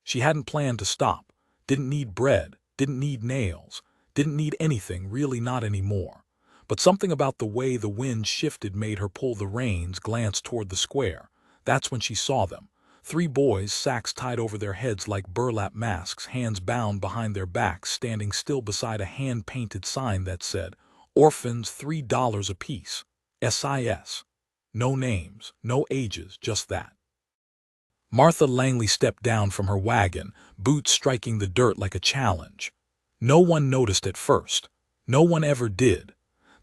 She hadn't planned to stop, didn't need bread, didn't need nails, didn't need anything, really not anymore. But something about the way the wind shifted made her pull the reins, glance toward the square. That's when she saw them. Three boys, sacks tied over their heads like burlap masks, hands bound behind their backs, standing still beside a hand-painted sign that said, "Orphans, $3 apiece. SIS. No names, no ages, just that." Martha Langley stepped down from her wagon, boots striking the dirt like a challenge. No one noticed at first. No one ever did.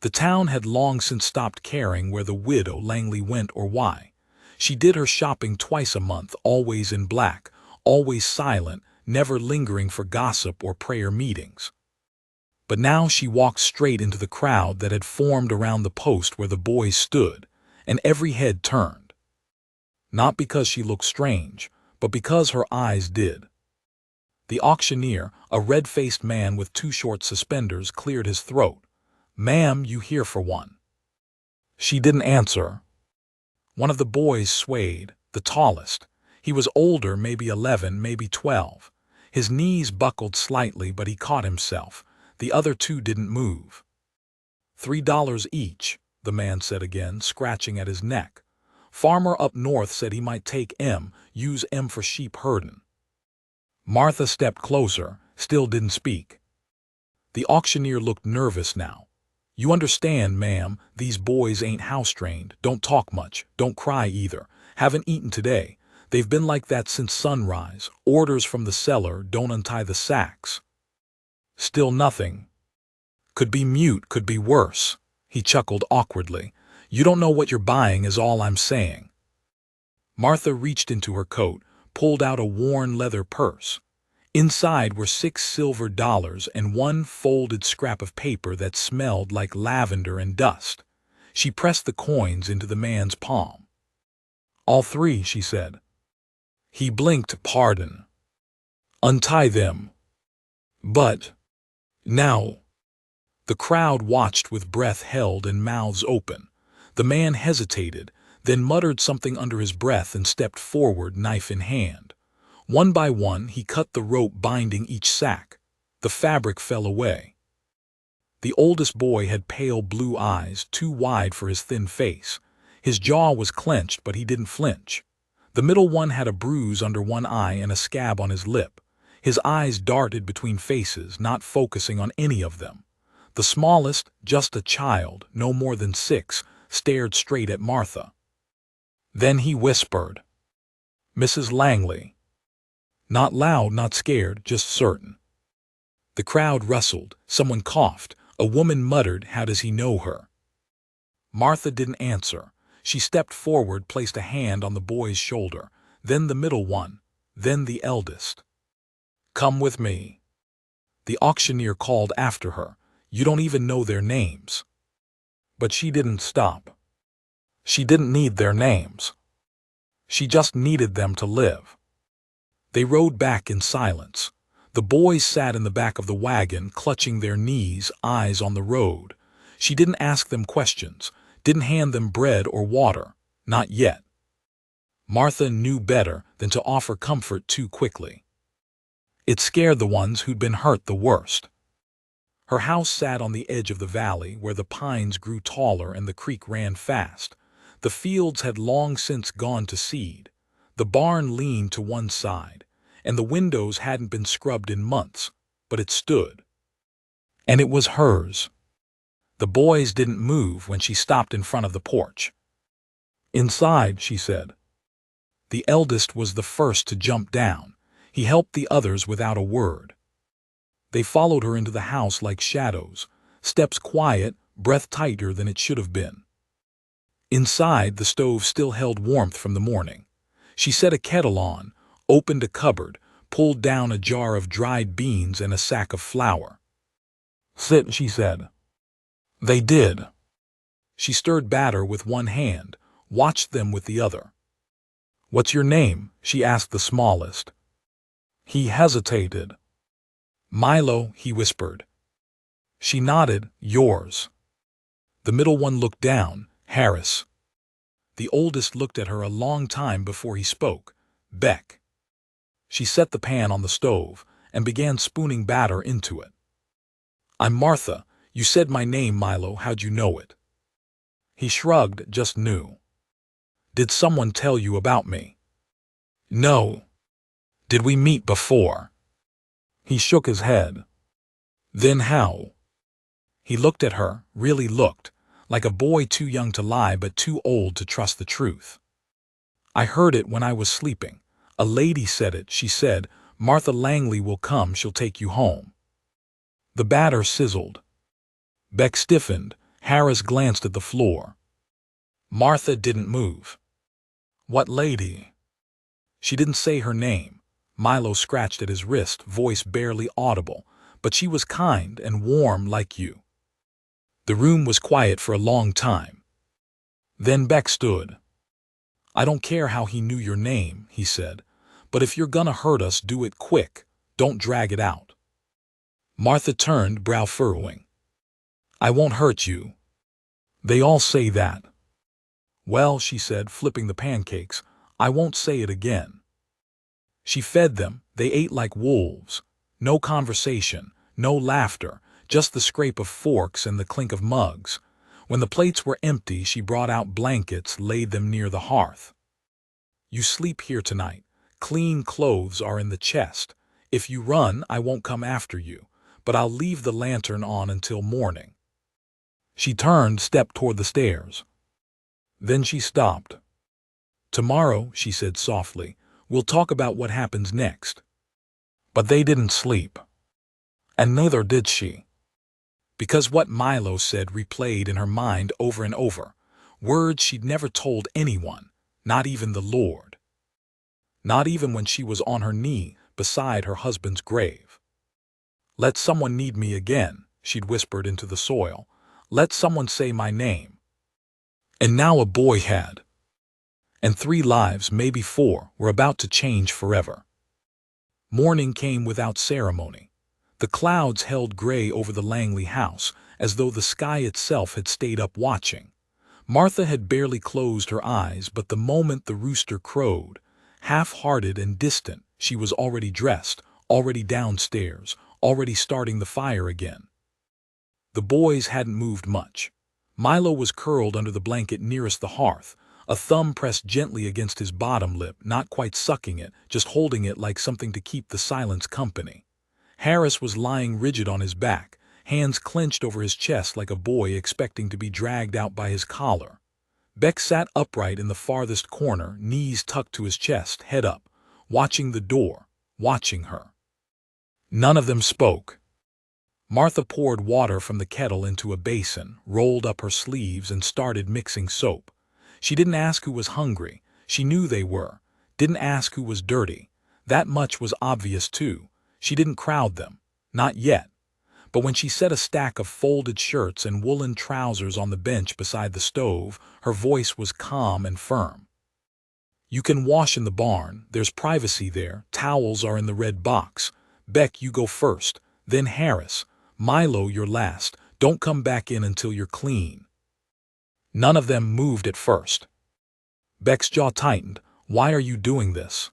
The town had long since stopped caring where the widow Langley went or why. She did her shopping twice a month, always in black, always silent, never lingering for gossip or prayer meetings. But now she walked straight into the crowd that had formed around the post where the boys stood, and every head turned. Not because she looked strange, but because her eyes did. The auctioneer, a red-faced man with too short suspenders, cleared his throat. "Ma'am, you here for one?" She didn't answer. One of the boys swayed, the tallest. He was older, maybe 11, maybe 12. His knees buckled slightly, but he caught himself. The other two didn't move. $3 each, the man said again, scratching at his neck. Farmer up north said he might take M, use M for sheep herdin'. Martha stepped closer, still didn't speak. The auctioneer looked nervous now. "You understand, ma'am, these boys ain't house-trained, don't talk much, don't cry either, haven't eaten today. They've been like that since sunrise, orders from the cellar, don't untie the sacks." Still nothing. "Could be mute, could be worse," he chuckled awkwardly. "You don't know what you're buying is all I'm saying." Martha reached into her coat, pulled out a worn leather purse. Inside were 6 silver dollars and one folded scrap of paper that smelled like lavender and dust. She pressed the coins into the man's palm. "All 3, she said. He blinked. "Pardon." "Untie them." "But now." The crowd watched with breath held and mouths open. The man hesitated, then muttered something under his breath and stepped forward, knife in hand. One by one, he cut the rope binding each sack. The fabric fell away. The oldest boy had pale blue eyes, too wide for his thin face. His jaw was clenched, but he didn't flinch. The middle one had a bruise under one eye and a scab on his lip. His eyes darted between faces, not focusing on any of them. The smallest, just a child, no more than 6, stared straight at Martha. Then he whispered, "Mrs. Langley." Not loud, not scared, just certain. The crowd rustled, someone coughed, a woman muttered, "How does he know her?" Martha didn't answer. She stepped forward, placed a hand on the boy's shoulder, then the middle one, then the eldest. "Come with me." The auctioneer called after her, "You don't even know their names." But she didn't stop. She didn't need their names. She just needed them to live. They rode back in silence. The boys sat in the back of the wagon, clutching their knees, eyes on the road. She didn't ask them questions, didn't hand them bread or water, not yet. Martha knew better than to offer comfort too quickly. It scared the ones who'd been hurt the worst. Her house sat on the edge of the valley where the pines grew taller and the creek ran fast. The fields had long since gone to seed. The barn leaned to one side, and the windows hadn't been scrubbed in months, but it stood. And it was hers. The boys didn't move when she stopped in front of the porch. "Inside," she said. The eldest was the first to jump down. He helped the others without a word. They followed her into the house like shadows, steps quiet, breath tighter than it should have been. Inside, the stove still held warmth from the morning. She set a kettle on, opened a cupboard, pulled down a jar of dried beans and a sack of flour. "Sit," she said. They did. She stirred batter with one hand, watched them with the other. "What's your name?" she asked the smallest. He hesitated. "Milo," he whispered. She nodded. "Yours." The middle one looked down. "Harris." The oldest looked at her a long time before he spoke. "Beck." She set the pan on the stove and began spooning batter into it. "I'm Martha. You said my name, Milo. How'd you know it?" He shrugged, just knew. "Did someone tell you about me?" "No." "Did we meet before?" He shook his head. "Then how?" He looked at her, really looked, like a boy too young to lie but too old to trust the truth. "I heard it when I was sleeping. A lady said it. She said, 'Martha Langley will come, she'll take you home.'" The batter sizzled. Beck stiffened. Harris glanced at the floor. Martha didn't move. "What lady?" "She didn't say her name." Milo scratched at his wrist, voice barely audible, "but she was kind and warm like you." The room was quiet for a long time. Then Beck stood. "I don't care how he knew your name," he said, "but if you're gonna hurt us, do it quick. Don't drag it out." Martha turned, brow furrowing. "I won't hurt you." "They all say that." "Well," she said, flipping the pancakes, "I won't say it again." She fed them. They ate like wolves. No conversation, no laughter, just the scrape of forks and the clink of mugs. When the plates were empty, she brought out blankets, laid them near the hearth. "You sleep here tonight. Clean clothes are in the chest. If you run, I won't come after you, but I'll leave the lantern on until morning." She turned, stepped toward the stairs. Then she stopped. "Tomorrow," she said softly, "we'll talk about what happens next." But they didn't sleep. And neither did she. Because what Milo said replayed in her mind over and over. Words she'd never told anyone, not even the Lord. Not even when she was on her knee beside her husband's grave. "Let someone need me again," she'd whispered into the soil. "Let someone say my name." And now a boy had. And 3 lives, maybe 4, were about to change forever. Morning came without ceremony. The clouds held gray over the Langley house, as though the sky itself had stayed up watching. Martha had barely closed her eyes, but the moment the rooster crowed, half-hearted and distant, she was already dressed, already downstairs, already starting the fire again. The boys hadn't moved much. Milo was curled under the blanket nearest the hearth, a thumb pressed gently against his bottom lip, not quite sucking it, just holding it like something to keep the silence company. Harris was lying rigid on his back, hands clenched over his chest like a boy expecting to be dragged out by his collar. Beck sat upright in the farthest corner, knees tucked to his chest, head up, watching the door, watching her. None of them spoke. Martha poured water from the kettle into a basin, rolled up her sleeves, and started mixing soap. She didn't ask who was hungry. She knew they were. Didn't ask who was dirty. That much was obvious too. She didn't crowd them. Not yet. But when she set a stack of folded shirts and woolen trousers on the bench beside the stove, her voice was calm and firm. "You can wash in the barn. There's privacy there. Towels are in the red box. Beck, you go first. Then Harris. Milo, you're last. Don't come back in until you're clean." None of them moved at first. Beck's jaw tightened. "Why are you doing this?"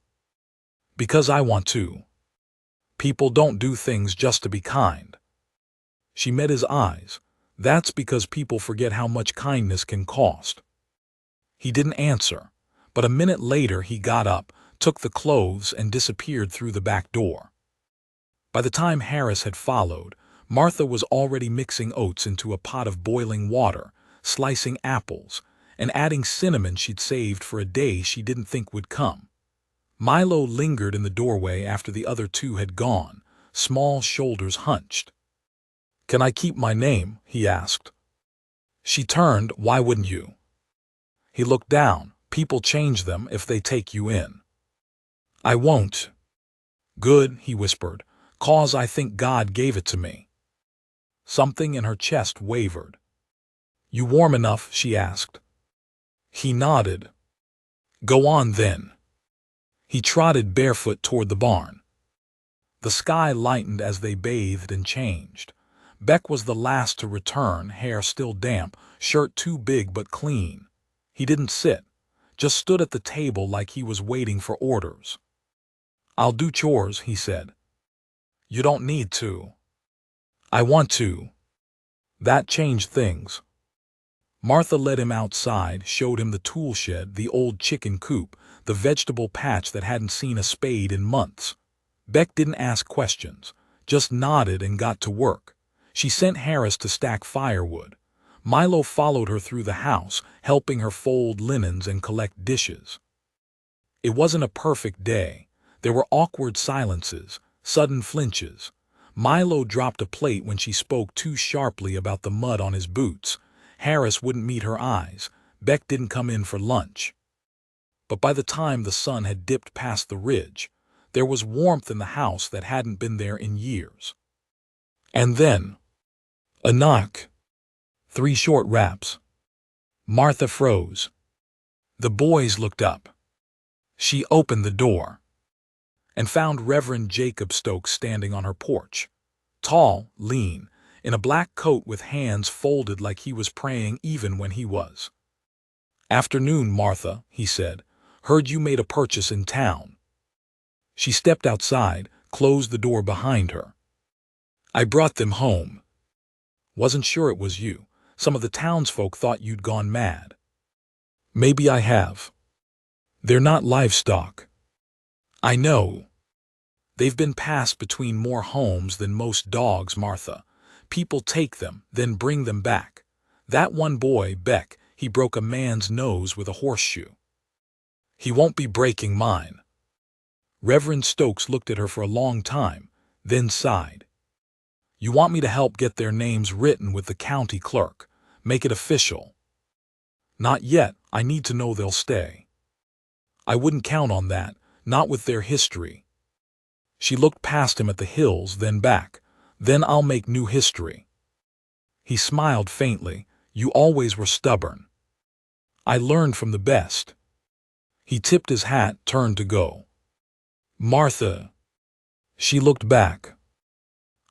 "Because I want to. People don't do things just to be kind." She met his eyes. "That's because people forget how much kindness can cost." He didn't answer, but a minute later he got up, took the clothes, and disappeared through the back door. By the time Harris had followed, Martha was already mixing oats into a pot of boiling water, slicing apples, and adding cinnamon she'd saved for a day she didn't think would come. Milo lingered in the doorway after the other 2 had gone, small shoulders hunched. "Can I keep my name?" he asked. She turned. "Why wouldn't you?" He looked down. "People change them if they take you in." "I won't." "Good," he whispered, "'cause I think God gave it to me." Something in her chest wavered. "You warm enough?" she asked. He nodded. "Go on then." He trotted barefoot toward the barn. The sky lightened as they bathed and changed. Beck was the last to return, hair still damp, shirt too big but clean. He didn't sit, just stood at the table like he was waiting for orders. I'll do chores, he said. You don't need to. I want to. That changed things. Martha led him outside, showed him the tool shed, the old chicken coop, the vegetable patch that hadn't seen a spade in months. Beck didn't ask questions, just nodded and got to work. She sent Harris to stack firewood. Milo followed her through the house, helping her fold linens and collect dishes. It wasn't a perfect day. There were awkward silences, sudden flinches. Milo dropped a plate when she spoke too sharply about the mud on his boots. Harris wouldn't meet her eyes. Beck didn't come in for lunch. But by the time the sun had dipped past the ridge, there was warmth in the house that hadn't been there in years. And then, a knock. 3 short raps. Martha froze. The boys looked up. She opened the door and found Reverend Jacob Stokes standing on her porch. Tall, lean, in a black coat with hands folded like he was praying even when he was. "Afternoon, Martha," he said. "Heard you made a purchase in town." She stepped outside, closed the door behind her. "I brought them home. Wasn't sure it was you. Some of the townsfolk thought you'd gone mad." "Maybe I have. They're not livestock." "I know. They've been passed between more homes than most dogs, Martha. People take them, then bring them back. That one boy, Beck, he broke a man's nose with a horseshoe. He won't be breaking mine." Reverend Stokes looked at her for a long time, then sighed. "You want me to help get their names written with the county clerk, make it official?" "Not yet. I need to know they'll stay." "I wouldn't count on that, not with their history." She looked past him at the hills, then back. "Then I'll make new history." He smiled faintly. "You always were stubborn." "I learned from the best." He tipped his hat, turned to go. "Martha." She looked back.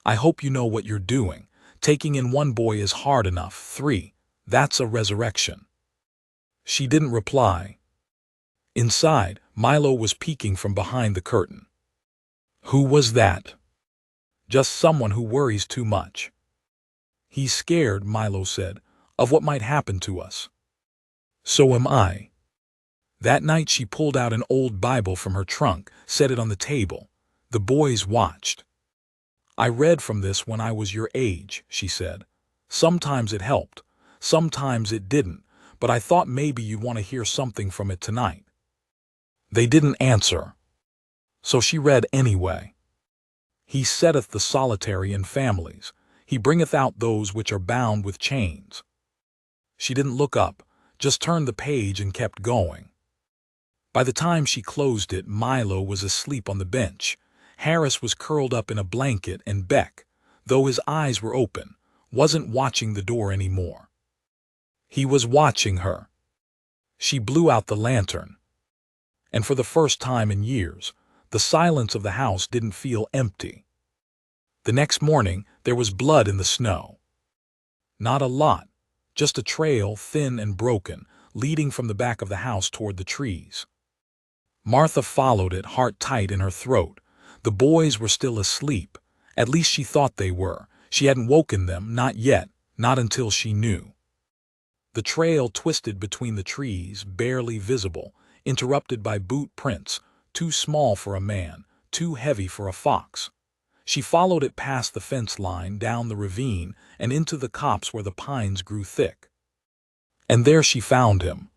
"I hope you know what you're doing. Taking in one boy is hard enough. 3, that's a resurrection." She didn't reply. Inside, Milo was peeking from behind the curtain. "Who was that?" "Just someone who worries too much." "He's scared," Milo said, "of what might happen to us." "So am I." That night she pulled out an old Bible from her trunk, set it on the table. The boys watched. "I read from this when I was your age," she said. "Sometimes it helped, sometimes it didn't, but I thought maybe you'd want to hear something from it tonight." They didn't answer. So she read anyway. "He setteth the solitary in families. He bringeth out those which are bound with chains." She didn't look up, just turned the page and kept going. By the time she closed it, Milo was asleep on the bench. Harris was curled up in a blanket, and Beck, though his eyes were open, wasn't watching the door anymore. He was watching her. She blew out the lantern. And for the first time in years, the silence of the house didn't feel empty. The next morning, there was blood in the snow. Not a lot, just a trail, thin and broken, leading from the back of the house toward the trees. Martha followed it, heart tight in her throat. The boys were still asleep. At least she thought they were. She hadn't woken them, not yet, not until she knew. The trail twisted between the trees, barely visible, interrupted by boot prints, too small for a man, too heavy for a fox. She followed it past the fence line, down the ravine, and into the copse where the pines grew thick. And there she found him.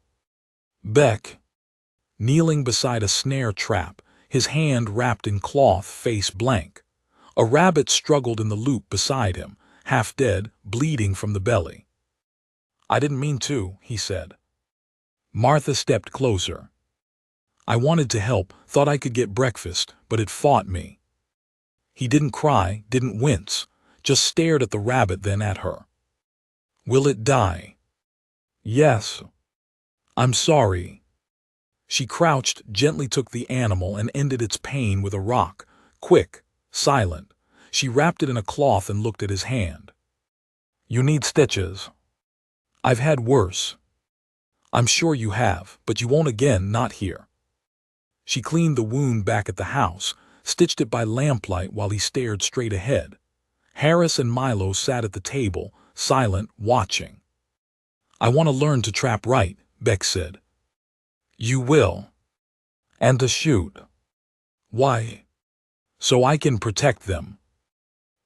Beck, kneeling beside a snare trap, his hand wrapped in cloth, face blank. A rabbit struggled in the loop beside him, half dead, bleeding from the belly. "I didn't mean to," he said. Martha stepped closer. "I wanted to help, thought I could get breakfast, but it fought me." He didn't cry, didn't wince, just stared at the rabbit, then at her. "Will it die?" "Yes." "I'm sorry." She crouched, gently took the animal and ended its pain with a rock, quick, silent. She wrapped it in a cloth and looked at his hand. "You need stitches." "I've had worse." "I'm sure you have, but you won't again, not here." She cleaned the wound back at the house, stitched it by lamplight while he stared straight ahead. Harris and Milo sat at the table, silent, watching. "I want to learn to trap right," Beck said. "You will. And to shoot." "Why?" "So I can protect them."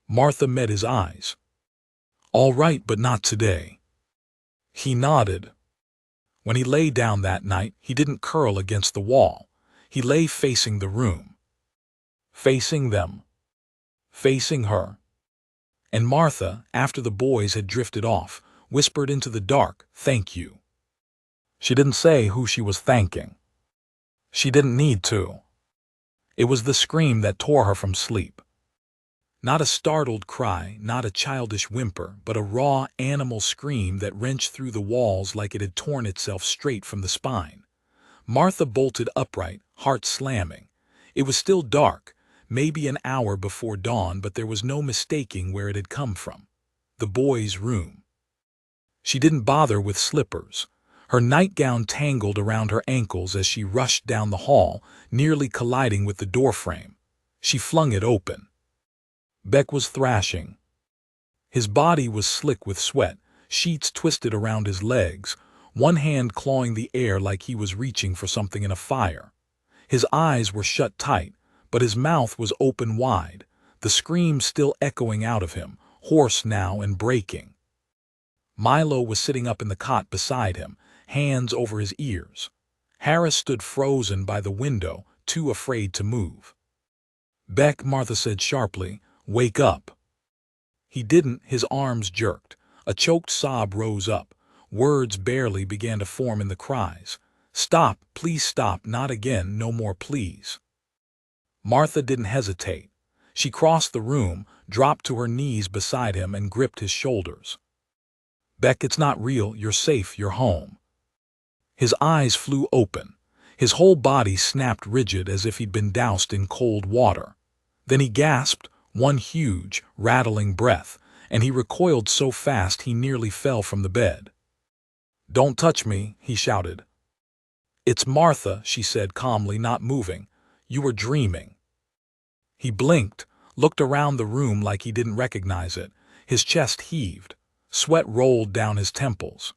Martha met his eyes. "All right, but not today." He nodded. When he lay down that night, he didn't curl against the wall. He lay facing the room. Facing them. Facing her. And Martha, after the boys had drifted off, whispered into the dark, "Thank you." She didn't say who she was thanking. She didn't need to. It was the scream that tore her from sleep. Not a startled cry, not a childish whimper, but a raw, animal scream that wrenched through the walls like it had torn itself straight from the spine. Martha bolted upright, heart slamming. It was still dark, maybe an hour before dawn, but there was no mistaking where it had come from. The boys' room. She didn't bother with slippers. Her nightgown tangled around her ankles as she rushed down the hall, nearly colliding with the doorframe. She flung it open. Beck was thrashing. His body was slick with sweat, sheets twisted around his legs, one hand clawing the air like he was reaching for something in a fire. His eyes were shut tight, but his mouth was open wide, the scream still echoing out of him, hoarse now and breaking. Milo was sitting up in the cot beside him, hands over his ears. Harris stood frozen by the window, too afraid to move. "Beck," Martha said sharply, "wake up." He didn't, his arms jerked. A choked sob rose up. Words barely began to form in the cries. "Stop, please stop, not again, no more please." Martha didn't hesitate. She crossed the room, dropped to her knees beside him and gripped his shoulders. "Beck, it's not real, you're safe, you're home." His eyes flew open. His whole body snapped rigid as if he'd been doused in cold water. Then he gasped, one huge, rattling breath, and he recoiled so fast he nearly fell from the bed. "Don't touch me," he shouted. "It's Martha," she said calmly, not moving. "You were dreaming." He blinked, looked around the room like he didn't recognize it. His chest heaved. Sweat rolled down his temples.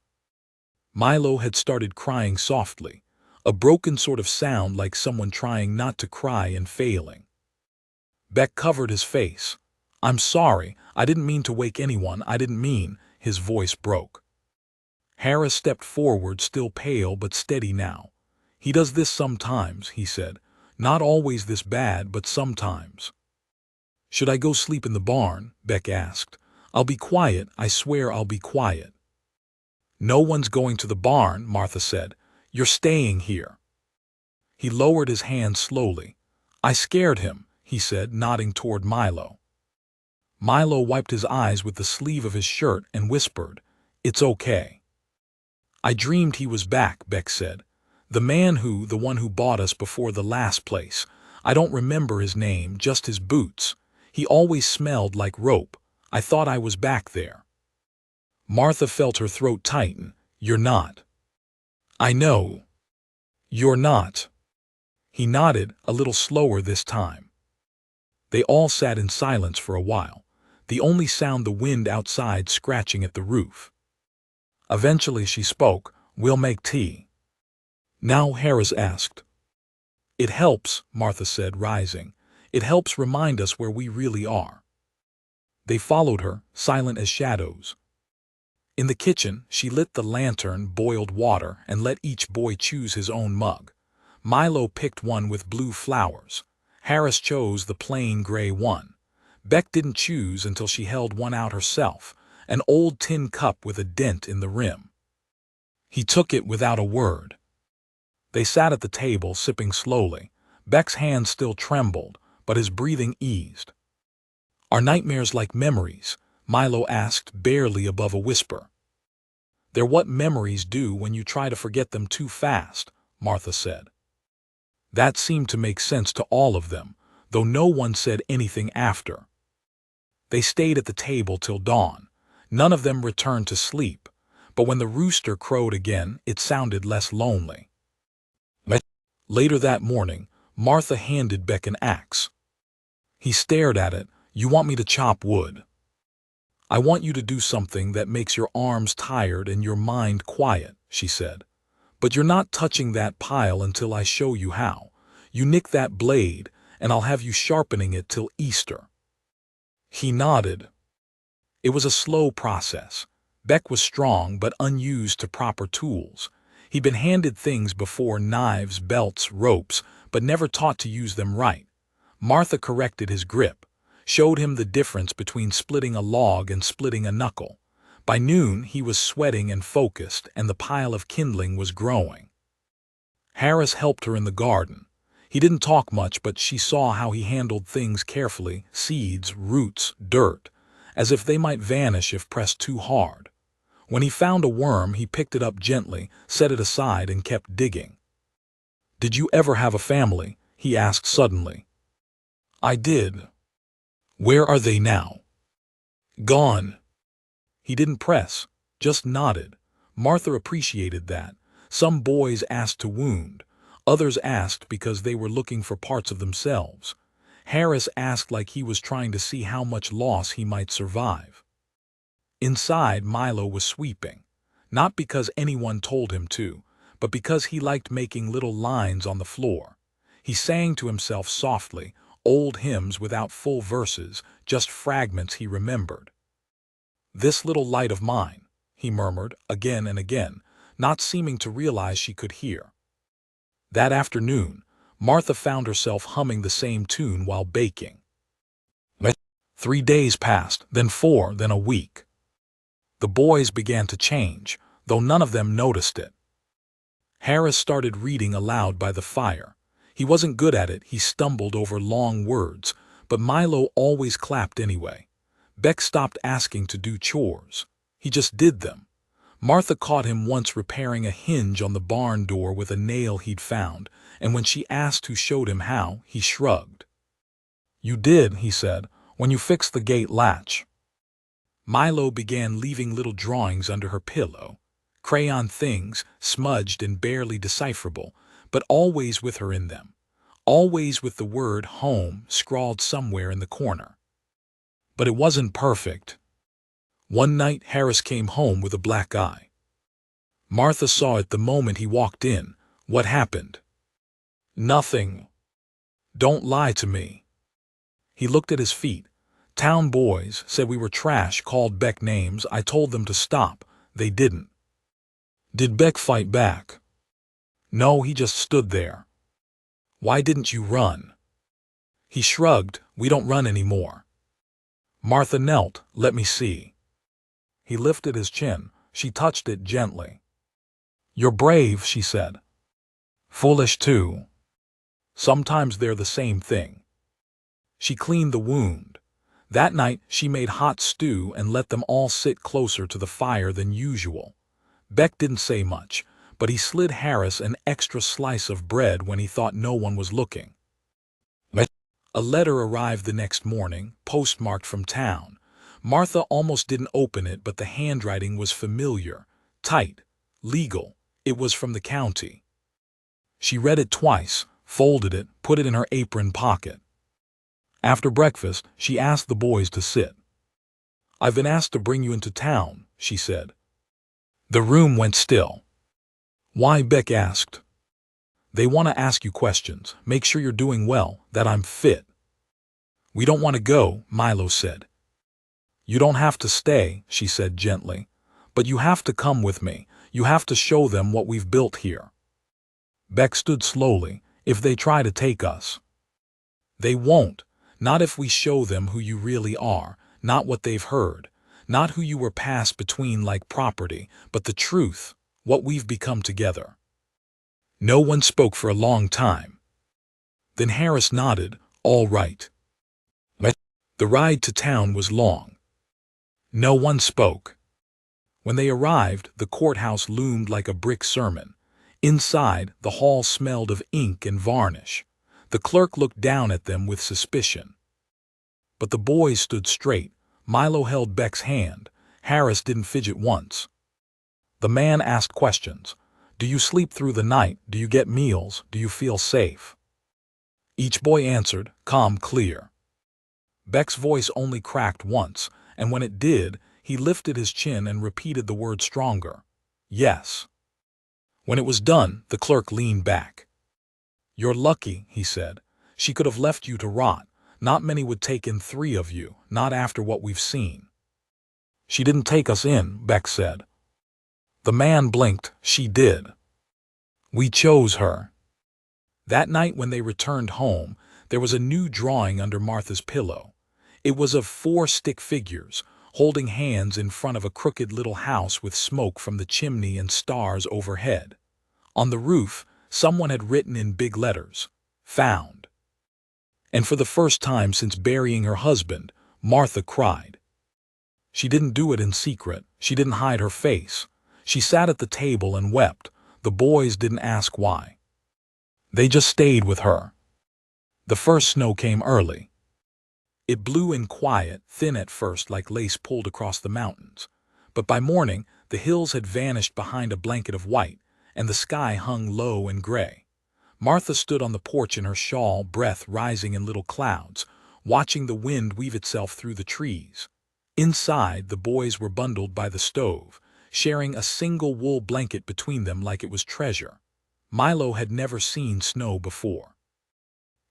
Milo had started crying softly, a broken sort of sound like someone trying not to cry and failing. Beck covered his face. "I'm sorry, I didn't mean to wake anyone, I didn't mean," his voice broke. Harris stepped forward, still pale but steady now. "He does this sometimes," he said. "Not always this bad, but sometimes." "Should I go sleep in the barn?" Beck asked. "I'll be quiet, I swear I'll be quiet." "No one's going to the barn," Martha said. "You're staying here." He lowered his hand slowly. "I scared him," he said, nodding toward Milo. Milo wiped his eyes with the sleeve of his shirt and whispered, "It's okay." "I dreamed he was back," Beck said. "The one who bought us before the last place. I don't remember his name, just his boots. He always smelled like rope. I thought I was back there." Martha felt her throat tighten. "You're not." "I know. You're not." He nodded, a little slower this time. They all sat in silence for a while, the only sound the wind outside scratching at the roof. Eventually she spoke, "We'll make tea." "Now?" Harris asked. "It helps," Martha said, rising. "It helps remind us where we really are." They followed her, silent as shadows. In the kitchen, she lit the lantern, boiled water, and let each boy choose his own mug. Milo picked one with blue flowers. Harris chose the plain gray one. Beck didn't choose until she held one out herself, an old tin cup with a dent in the rim. He took it without a word. They sat at the table, sipping slowly. Beck's hand still trembled, but his breathing eased. "Are nightmares like memories?" Milo asked, barely above a whisper. "They're what memories do when you try to forget them too fast," Martha said. That seemed to make sense to all of them, though no one said anything after. They stayed at the table till dawn. None of them returned to sleep, but when the rooster crowed again, it sounded less lonely. Later that morning, Martha handed Beck an axe. He stared at it. You want me to chop wood? I want you to do something that makes your arms tired and your mind quiet, she said. But you're not touching that pile until I show you how. You nick that blade, and I'll have you sharpening it till Easter. He nodded. It was a slow process. Beck was strong but unused to proper tools. He'd been handed things before, knives, belts, ropes, but never taught to use them right. Martha corrected his grip, showed him the difference between splitting a log and splitting a knuckle. By noon, he was sweating and focused, and the pile of kindling was growing. Harris helped her in the garden. He didn't talk much, but she saw how he handled things carefully, seeds, roots, dirt, as if they might vanish if pressed too hard. When he found a worm, he picked it up gently, set it aside, and kept digging. Did you ever have a family? He asked suddenly. I did. Where are they now? Gone. He didn't press, just nodded. Martha appreciated that. Some boys asked to wound. Others asked because they were looking for parts of themselves. Harris asked like he was trying to see how much loss he might survive. Inside, Milo was sweeping. Not because anyone told him to, but because he liked making little lines on the floor. He sang to himself softly, old hymns without full verses, just fragments he remembered. This little light of mine, he murmured again and again, not seeming to realize she could hear. That afternoon, Martha found herself humming the same tune while baking. 3 days passed, then 4, then a week. The boys began to change, though none of them noticed it. Harris started reading aloud by the fire. He wasn't good at it, he stumbled over long words, but Milo always clapped anyway. Beck stopped asking to do chores. He just did them. Martha caught him once repairing a hinge on the barn door with a nail he'd found, and when she asked who showed him how, he shrugged. You did, he said, when you fixed the gate latch. Milo began leaving little drawings under her pillow. Crayon things, smudged and barely decipherable, but always with her in them. Always with the word home scrawled somewhere in the corner. But it wasn't perfect. One night, Harris came home with a black eye. Martha saw it the moment he walked in. What happened? Nothing. Don't lie to me. He looked at his feet. Town boys said we were trash, called Beck names. I told them to stop. They didn't. Did Beck fight back? No, he just stood there. Why didn't you run? He shrugged. We don't run anymore. Martha knelt. Let me see. He lifted his chin. She touched it gently. You're brave, she said. Foolish too. Sometimes they're the same thing. She cleaned the wound. That night she made hot stew and let them all sit closer to the fire than usual. Beck didn't say much, but he slid Harris an extra slice of bread when he thought no one was looking. A letter arrived the next morning, postmarked from town. Martha almost didn't open it, but the handwriting was familiar, tight, legal. It was from the county. She read it twice, folded it, put it in her apron pocket. After breakfast, she asked the boys to sit. I've been asked to bring you into town, she said. The room went still. Why? Beck asked. They want to ask you questions, make sure you're doing well, that I'm fit. We don't want to go, Milo said. You don't have to stay, she said gently. But you have to come with me. You have to show them what we've built here. Beck stood slowly. If they try to take us. They won't. Not if we show them who you really are, not what they've heard, not who you were passed between like property, but the truth, what we've become together. No one spoke for a long time. Then Harris nodded, all right. The ride to town was long. No one spoke. When they arrived, the courthouse loomed like a brick sermon. Inside, the hall smelled of ink and varnish. The clerk looked down at them with suspicion. But the boys stood straight. Milo held Beck's hand. Harris didn't fidget once. The man asked questions. Do you sleep through the night? Do you get meals? Do you feel safe? Each boy answered, calm, clear. Beck's voice only cracked once, and when it did, he lifted his chin and repeated the word stronger. Yes. When it was done, the clerk leaned back. You're lucky, he said. She could have left you to rot. Not many would take in 3 of you, not after what we've seen. She didn't take us in, Beck said. The man blinked. She did. We chose her. That night when they returned home, there was a new drawing under Martha's pillow. It was of 4 stick figures, holding hands in front of a crooked little house with smoke from the chimney and stars overhead. On the roof, someone had written in big letters, "Found." And for the first time since burying her husband, Martha cried. She didn't do it in secret. She didn't hide her face. She sat at the table and wept. The boys didn't ask why. They just stayed with her. The first snow came early. It blew in quiet, thin at first like lace pulled across the mountains. But by morning, the hills had vanished behind a blanket of white, and the sky hung low and gray. Martha stood on the porch in her shawl, breath rising in little clouds, watching the wind weave itself through the trees. Inside, the boys were bundled by the stove, sharing a single wool blanket between them like it was treasure. Milo had never seen snow before.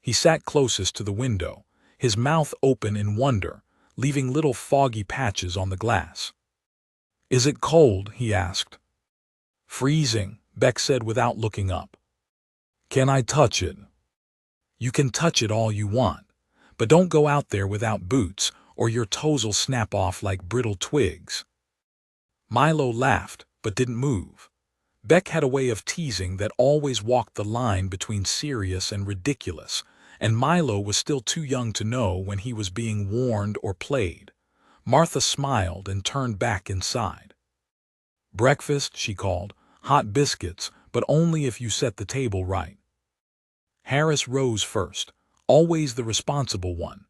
He sat closest to the window, his mouth open in wonder, leaving little foggy patches on the glass. Is it cold? He asked. Freezing, Beck said without looking up. Can I touch it? You can touch it all you want, but don't go out there without boots, or your toes'll snap off like brittle twigs. Milo laughed, but didn't move. Beck had a way of teasing that always walked the line between serious and ridiculous, and Milo was still too young to know when he was being warned or played. Martha smiled and turned back inside. Breakfast, she called. Hot biscuits, but only if you set the table right. Harris rose first, always the responsible one.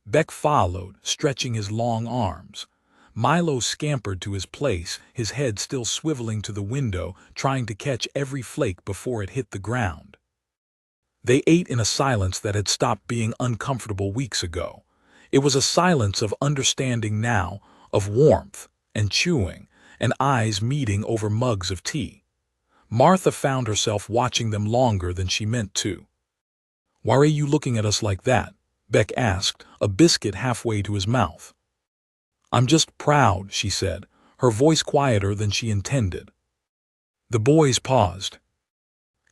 Beck followed, stretching his long arms. Milo scampered to his place, his head still swiveling to the window, trying to catch every flake before it hit the ground. They ate in a silence that had stopped being uncomfortable weeks ago. It was a silence of understanding now, of warmth and chewing, and eyes meeting over mugs of tea. Martha found herself watching them longer than she meant to. Why are you looking at us like that? Beck asked, a biscuit halfway to his mouth. I'm just proud, she said, her voice quieter than she intended. The boys paused.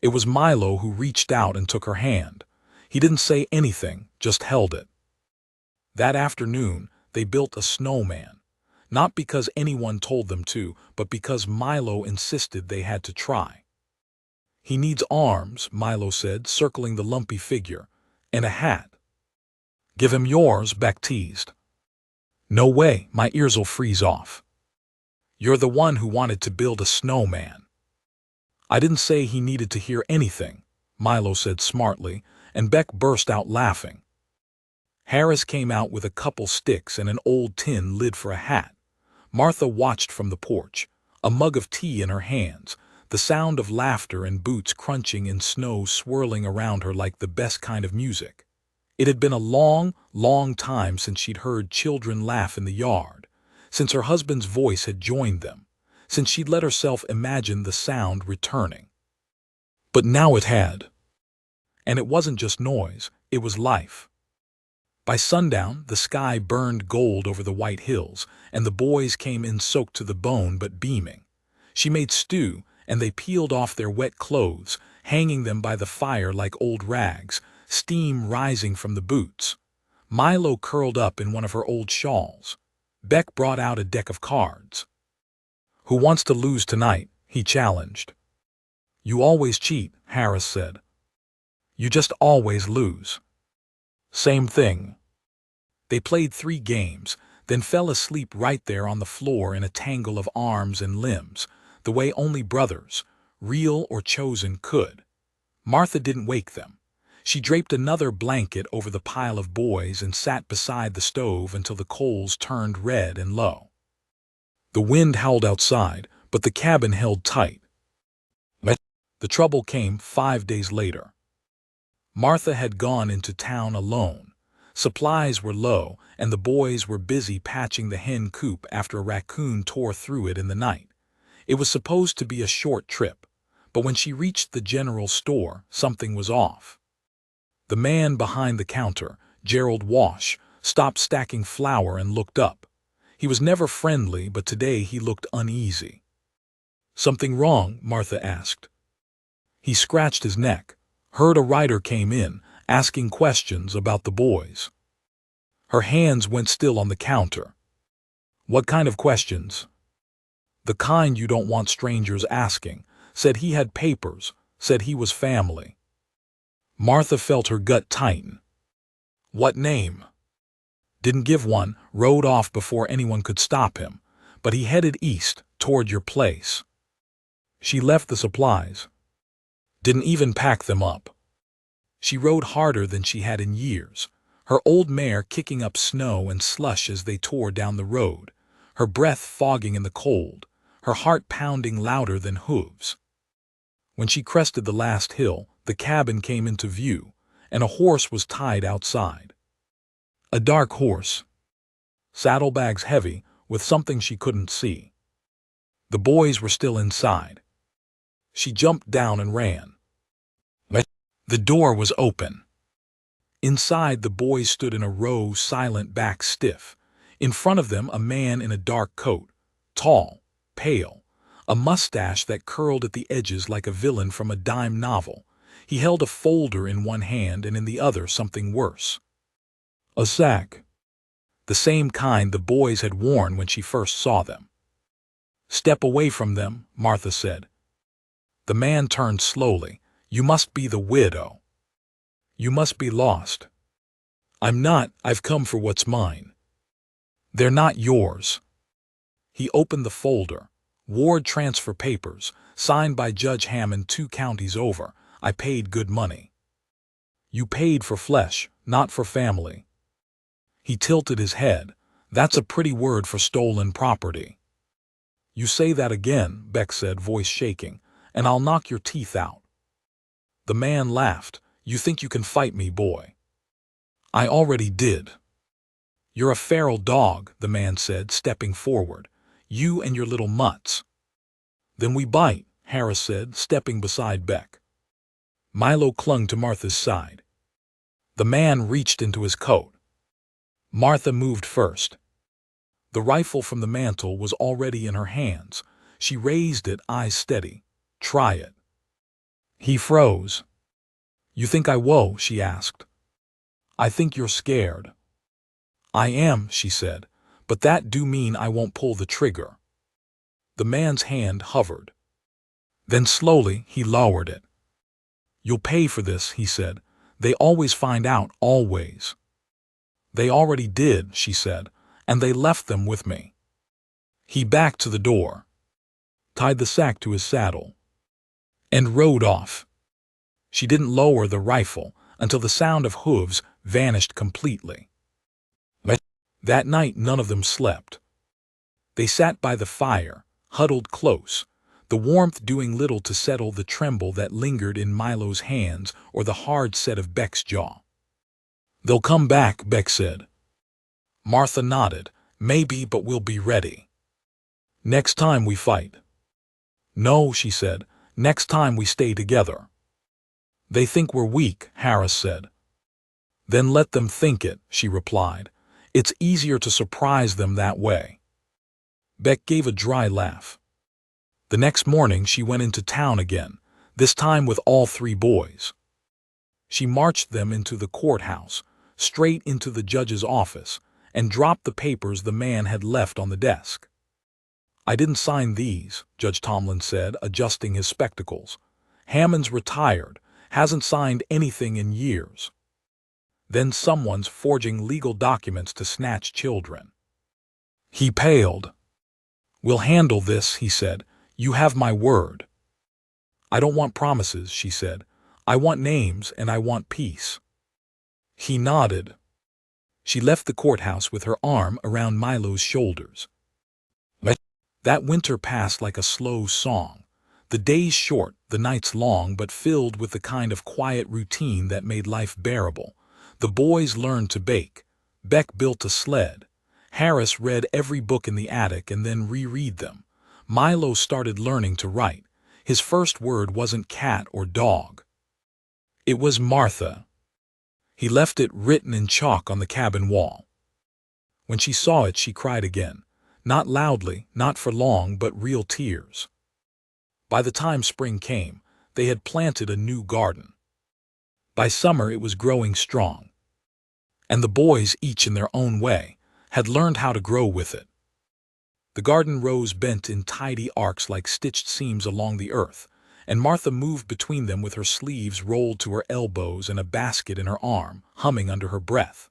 It was Milo who reached out and took her hand. He didn't say anything, just held it. That afternoon, they built a snowman. Not because anyone told them to, but because Milo insisted they had to try. He needs arms, Milo said, circling the lumpy figure, and a hat. Give him yours, Beck teased. No way, my ears'll freeze off. You're the one who wanted to build a snowman. I didn't say he needed to hear anything, Milo said smartly, and Beck burst out laughing. Harris came out with a couple sticks and an old tin lid for a hat. Martha watched from the porch, a mug of tea in her hands, the sound of laughter and boots crunching in snow swirling around her like the best kind of music. It had been a long, long time since she'd heard children laugh in the yard, since her husband's voice had joined them, since she'd let herself imagine the sound returning. But now it had. And it wasn't just noise, it was life. By sundown, the sky burned gold over the white hills, and the boys came in soaked to the bone but beaming. She made stew, and they peeled off their wet clothes, hanging them by the fire like old rags, steam rising from the boots. Milo curled up in one of her old shawls. Beck brought out a deck of cards. Who wants to lose tonight? He challenged. You always cheat, Harris said. You just always lose. Same thing. They played 3 games, then fell asleep right there on the floor in a tangle of arms and limbs, the way only brothers, real or chosen, could. Martha didn't wake them. She draped another blanket over the pile of boys and sat beside the stove until the coals turned red and low. The wind howled outside, but the cabin held tight. The trouble came 5 days later. Martha had gone into town alone. Supplies were low, and the boys were busy patching the hen coop after a raccoon tore through it in the night. It was supposed to be a short trip, but when she reached the general store, something was off. The man behind the counter, Gerald Wash, stopped stacking flour and looked up. He was never friendly, but today he looked uneasy. "Something wrong?" Martha asked. He scratched his neck. Heard a rider came in, asking questions about the boys. Her hands went still on the counter. "What kind of questions?" "The kind you don't want strangers asking. Said he had papers, said he was family." Martha felt her gut tighten. "What name?" "Didn't give one, rode off before anyone could stop him, but he headed east, toward your place." She left the supplies. "Didn't even pack them up." She rode harder than she had in years, her old mare kicking up snow and slush as they tore down the road, her breath fogging in the cold, her heart pounding louder than hooves. When she crested the last hill, the cabin came into view, and a horse was tied outside. A dark horse. Saddlebags heavy, with something she couldn't see. The boys were still inside. She jumped down and ran. The door was open. Inside, the boys stood in a row, silent, back stiff. In front of them, a man in a dark coat, tall, pale, a mustache that curled at the edges like a villain from a dime novel. He held a folder in one hand and in the other something worse. A sack. The same kind the boys had worn when she first saw them. "Step away from them," Martha said. The man turned slowly. "You must be the widow. You must be lost." "I'm not. I've come for what's mine." "They're not yours." He opened the folder. "Ward transfer papers, signed by Judge Hammond 2 counties over. I paid good money." "You paid for flesh, not for family." He tilted his head. "That's a pretty word for stolen property." "You say that again," Beck said, voice shaking, "and I'll knock your teeth out." The man laughed. "You think you can fight me, boy?" "I already did." "You're a feral dog," the man said, stepping forward. "You and your little mutts." "Then we bite," Harris said, stepping beside Beck. Milo clung to Martha's side. The man reached into his coat. Martha moved first. The rifle from the mantel was already in her hands. She raised it, eyes steady. "Try it." He froze. "You think I won't?" she asked. "I think you're scared." "I am," she said, "but that do mean I won't pull the trigger." The man's hand hovered. Then slowly he lowered it. "You'll pay for this," he said. "They always find out, always." "They already did," she said, "and they left them with me." He backed to the door, tied the sack to his saddle, and rode off. She didn't lower the rifle until the sound of hooves vanished completely. That night none of them slept. They sat by the fire, huddled close, the warmth doing little to settle the tremble that lingered in Milo's hands or the hard set of Beck's jaw. "They'll come back," Beck said. Martha nodded. "Maybe, but we'll be ready. Next time we fight." "No," she said. "Next time we stay together." "They think we're weak," Harris said. "Then let them think it," she replied. "It's easier to surprise them that way." Beck gave a dry laugh. The next morning she went into town again, this time with all 3 boys. She marched them into the courthouse, straight into the judge's office, and dropped the papers the man had left on the desk. "I didn't sign these," Judge Tomlin said, adjusting his spectacles. "Hammond's retired, hasn't signed anything in years. Then someone's forging legal documents to snatch children." He paled. "We'll handle this," he said. "You have my word." "I don't want promises," she said. "I want names and I want peace." He nodded. She left the courthouse with her arm around Milo's shoulders. That winter passed like a slow song. The days short, the nights long, but filled with the kind of quiet routine that made life bearable. The boys learned to bake. Beck built a sled. Harris read every book in the attic and then reread them. Milo started learning to write. His first word wasn't cat or dog. It was Martha. He left it written in chalk on the cabin wall. When she saw it, she cried again. Not loudly, not for long, but real tears. By the time spring came, they had planted a new garden. By summer it was growing strong. And the boys, each in their own way, had learned how to grow with it. The garden rose bent in tidy arcs like stitched seams along the earth, and Martha moved between them with her sleeves rolled to her elbows and a basket in her arm, humming under her breath.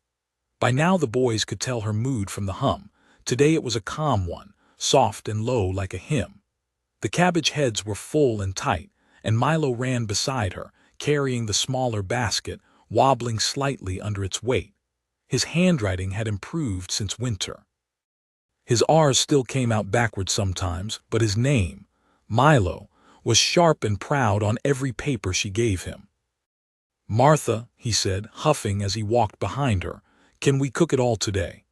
By now the boys could tell her mood from the hum. Today it was a calm one, soft and low like a hymn. The cabbage heads were full and tight, and Milo ran beside her, carrying the smaller basket, wobbling slightly under its weight. His handwriting had improved since winter. His R's still came out backwards sometimes, but his name, Milo, was sharp and proud on every paper she gave him. Martha, he said, huffing as he walked behind her, can we cook it all today?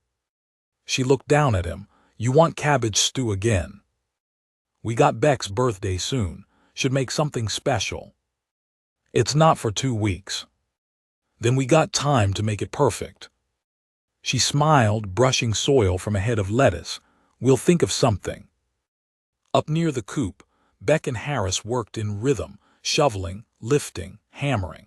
She looked down at him. You want cabbage stew again? We got Beck's birthday soon. Should make something special. It's not for 2 weeks. Then we got time to make it perfect. She smiled, brushing soil from a head of lettuce. We'll think of something. Up near the coop, Beck and Harris worked in rhythm, shoveling, lifting, hammering.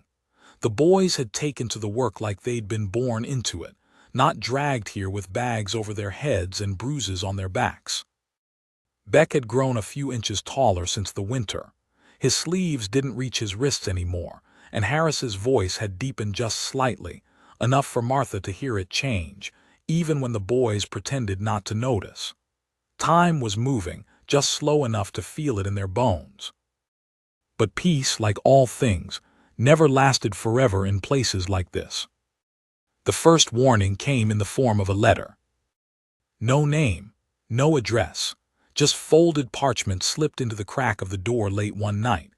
The boys had taken to the work like they'd been born into it, not dragged here with bags over their heads and bruises on their backs. Beck had grown a few inches taller since the winter. His sleeves didn't reach his wrists anymore, and Harris's voice had deepened just slightly, enough for Martha to hear it change, even when the boys pretended not to notice. Time was moving, just slow enough to feel it in their bones. But peace, like all things, never lasted forever in places like this. The first warning came in the form of a letter. No name, no address, just folded parchment slipped into the crack of the door late one night.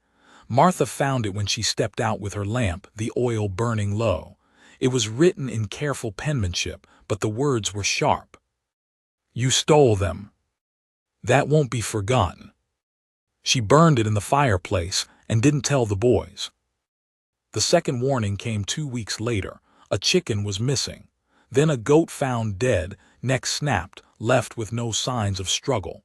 Martha found it when she stepped out with her lamp, the oil burning low. It was written in careful penmanship, but the words were sharp. You stole them. That won't be forgotten. She burned it in the fireplace and didn't tell the boys. The second warning came 2 weeks later. A chicken was missing. Then a goat found dead, neck snapped, left with no signs of struggle.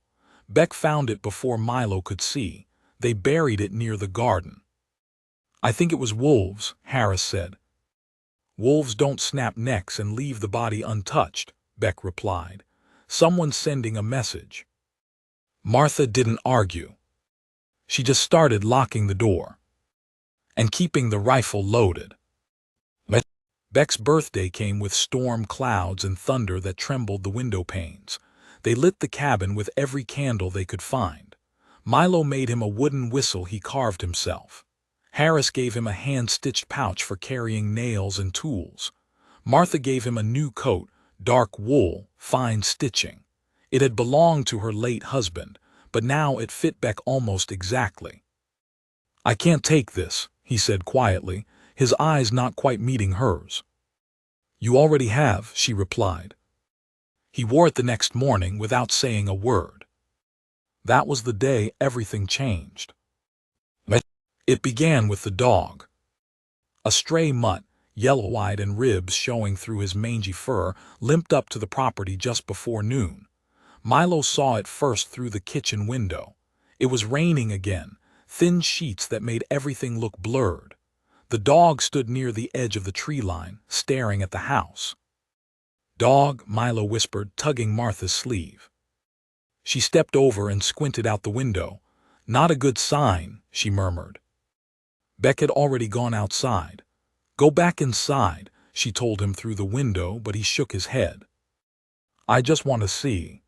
Beck found it before Milo could see. They buried it near the garden. I think it was wolves, Harris said. Wolves don't snap necks and leave the body untouched, Beck replied. Someone's sending a message. Martha didn't argue. She just started locking the door and keeping the rifle loaded. Beck's birthday came with storm clouds and thunder that trembled the window panes. They lit the cabin with every candle they could find. Milo made him a wooden whistle he carved himself. Harris gave him a hand-stitched pouch for carrying nails and tools. Martha gave him a new coat, dark wool, fine stitching. It had belonged to her late husband, but now it fit Beck almost exactly. I can't take this, he said quietly, his eyes not quite meeting hers. You already have, she replied. He wore it the next morning without saying a word. That was the day everything changed. It began with the dog. A stray mutt, yellow-eyed and ribs showing through his mangy fur, limped up to the property just before noon. Milo saw it first through the kitchen window. It was raining again, thin sheets that made everything look blurred. The dog stood near the edge of the tree line, staring at the house. Dog, Milo whispered, tugging Martha's sleeve. She stepped over and squinted out the window. Not a good sign, she murmured. Beck had already gone outside. Go back inside, she told him through the window, but he shook his head. I just want to see.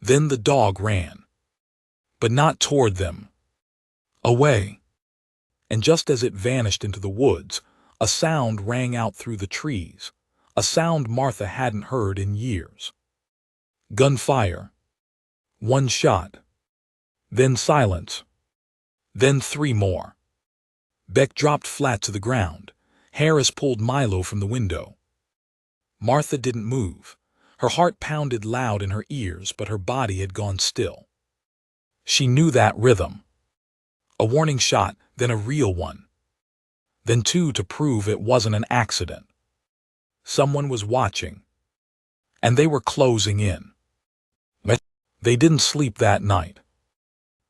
Then the dog ran. But not toward them. Away. And just as it vanished into the woods, a sound rang out through the trees, a sound Martha hadn't heard in years. Gunfire. One shot. Then silence. Then 3 more. Beck dropped flat to the ground. Harris pulled Milo from the window. Martha didn't move. Her heart pounded loud in her ears, but her body had gone still. She knew that rhythm. A warning shot, then a real one. Then 2 to prove it wasn't an accident. Someone was watching. And they were closing in. They didn't sleep that night.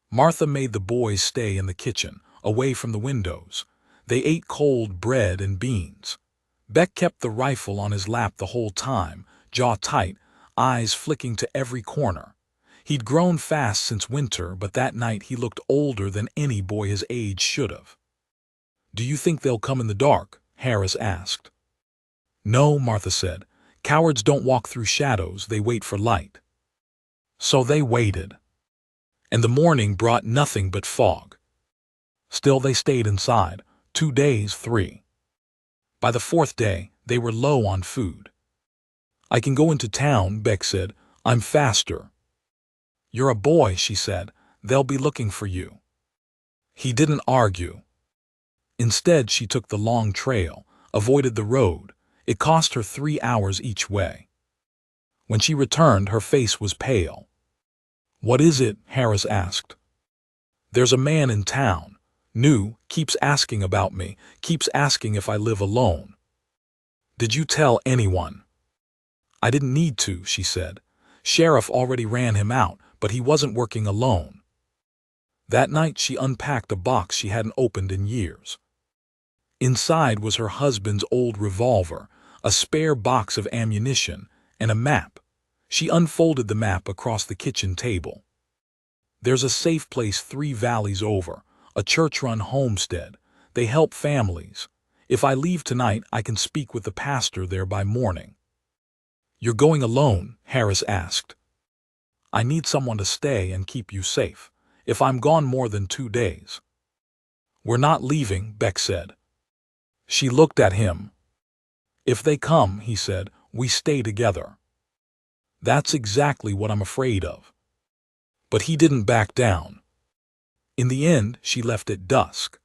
Martha made the boys stay in the kitchen, away from the windows. They ate cold bread and beans. Beck kept the rifle on his lap the whole time, jaw tight, eyes flicking to every corner. He'd grown fast since winter, but that night he looked older than any boy his age should have. "Do you think they'll come in the dark?" Harris asked. "No," Martha said. "Cowards don't walk through shadows, they wait for light." So they waited. And the morning brought nothing but fog. Still they stayed inside. 2 days, 3. By the 4th day, they were low on food. "I can go into town," Beck said. "I'm faster." "You're a boy," she said. "They'll be looking for you." He didn't argue. Instead, she took the long trail, avoided the road. It cost her 3 hours each way. When she returned, her face was pale. "What is it?" Harris asked. "There's a man in town. New, keeps asking about me, keeps asking if I live alone." "Did you tell anyone?" "I didn't need to," she said. "Sheriff already ran him out, but he wasn't working alone." That night she unpacked a box she hadn't opened in years. Inside was her husband's old revolver, a spare box of ammunition, and a map. She unfolded the map across the kitchen table. "There's a safe place 3 valleys over, a church-run homestead. They help families. If I leave tonight, I can speak with the pastor there by morning." "You're going alone?" Harris asked. "I need someone to stay and keep you safe, if I'm gone more than 2 days." "We're not leaving," Beck said. She looked at him. "If they come," he said, "we stay together." "That's exactly what I'm afraid of." But he didn't back down. In the end, she left at dusk,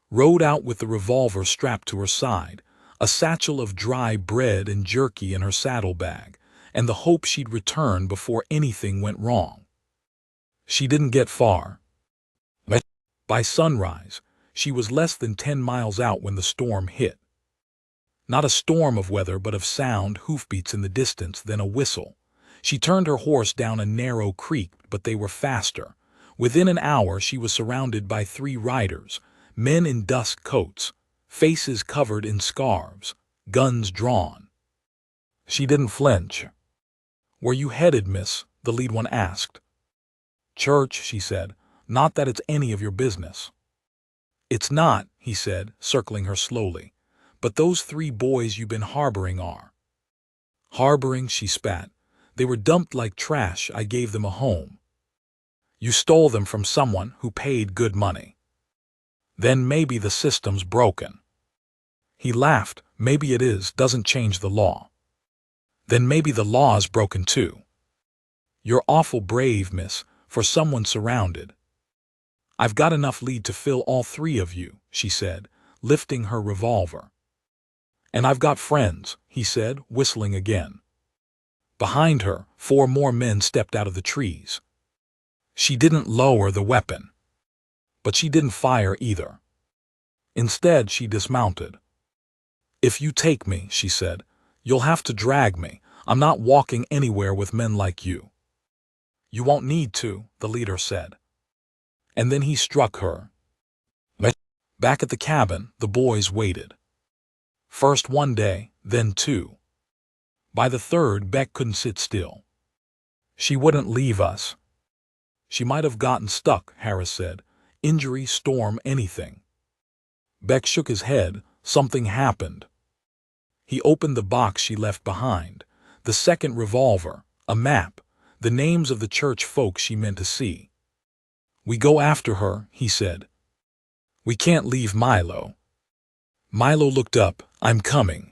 rode out with the revolver strapped to her side, a satchel of dry bread and jerky in her saddlebag, and the hope she'd return before anything went wrong. She didn't get far. By sunrise, she was less than 10 miles out when the storm hit. Not a storm of weather, but of sound, hoofbeats in the distance, then a whistle. She turned her horse down a narrow creek, but they were faster. Within an hour she was surrounded by 3 riders, men in dust coats, faces covered in scarves, guns drawn. She didn't flinch. "Where you headed, miss?" the lead one asked. "Church," she said. "Not that it's any of your business." "It's not," he said, circling her slowly. "But those 3 boys you've been harboring are." "Harboring," she spat. "They were dumped like trash. I gave them a home." "You stole them from someone who paid good money." "Then maybe the system's broken." He laughed. "Maybe it is, doesn't change the law." "Then maybe the law's broken too." "You're awful brave, miss, for someone surrounded." "I've got enough lead to fill all 3 of you," she said, lifting her revolver. "And I've got friends," he said, whistling again. Behind her, 4 more men stepped out of the trees. She didn't lower the weapon. But she didn't fire either. Instead, she dismounted. "If you take me," she said, "you'll have to drag me. I'm not walking anywhere with men like you." "You won't need to," the leader said. And then he struck her. Back at the cabin, the boys waited. First 1 day, then 2. By the 3rd, Beck couldn't sit still. "She wouldn't leave us." "She might have gotten stuck," Harris said. "Injury, storm, anything." Beck shook his head. Something happened. He opened the box she left behind. The 2nd revolver, a map, the names of the church folks she meant to see. "We go after her," he said. "We can't leave Milo." Milo looked up. "I'm coming."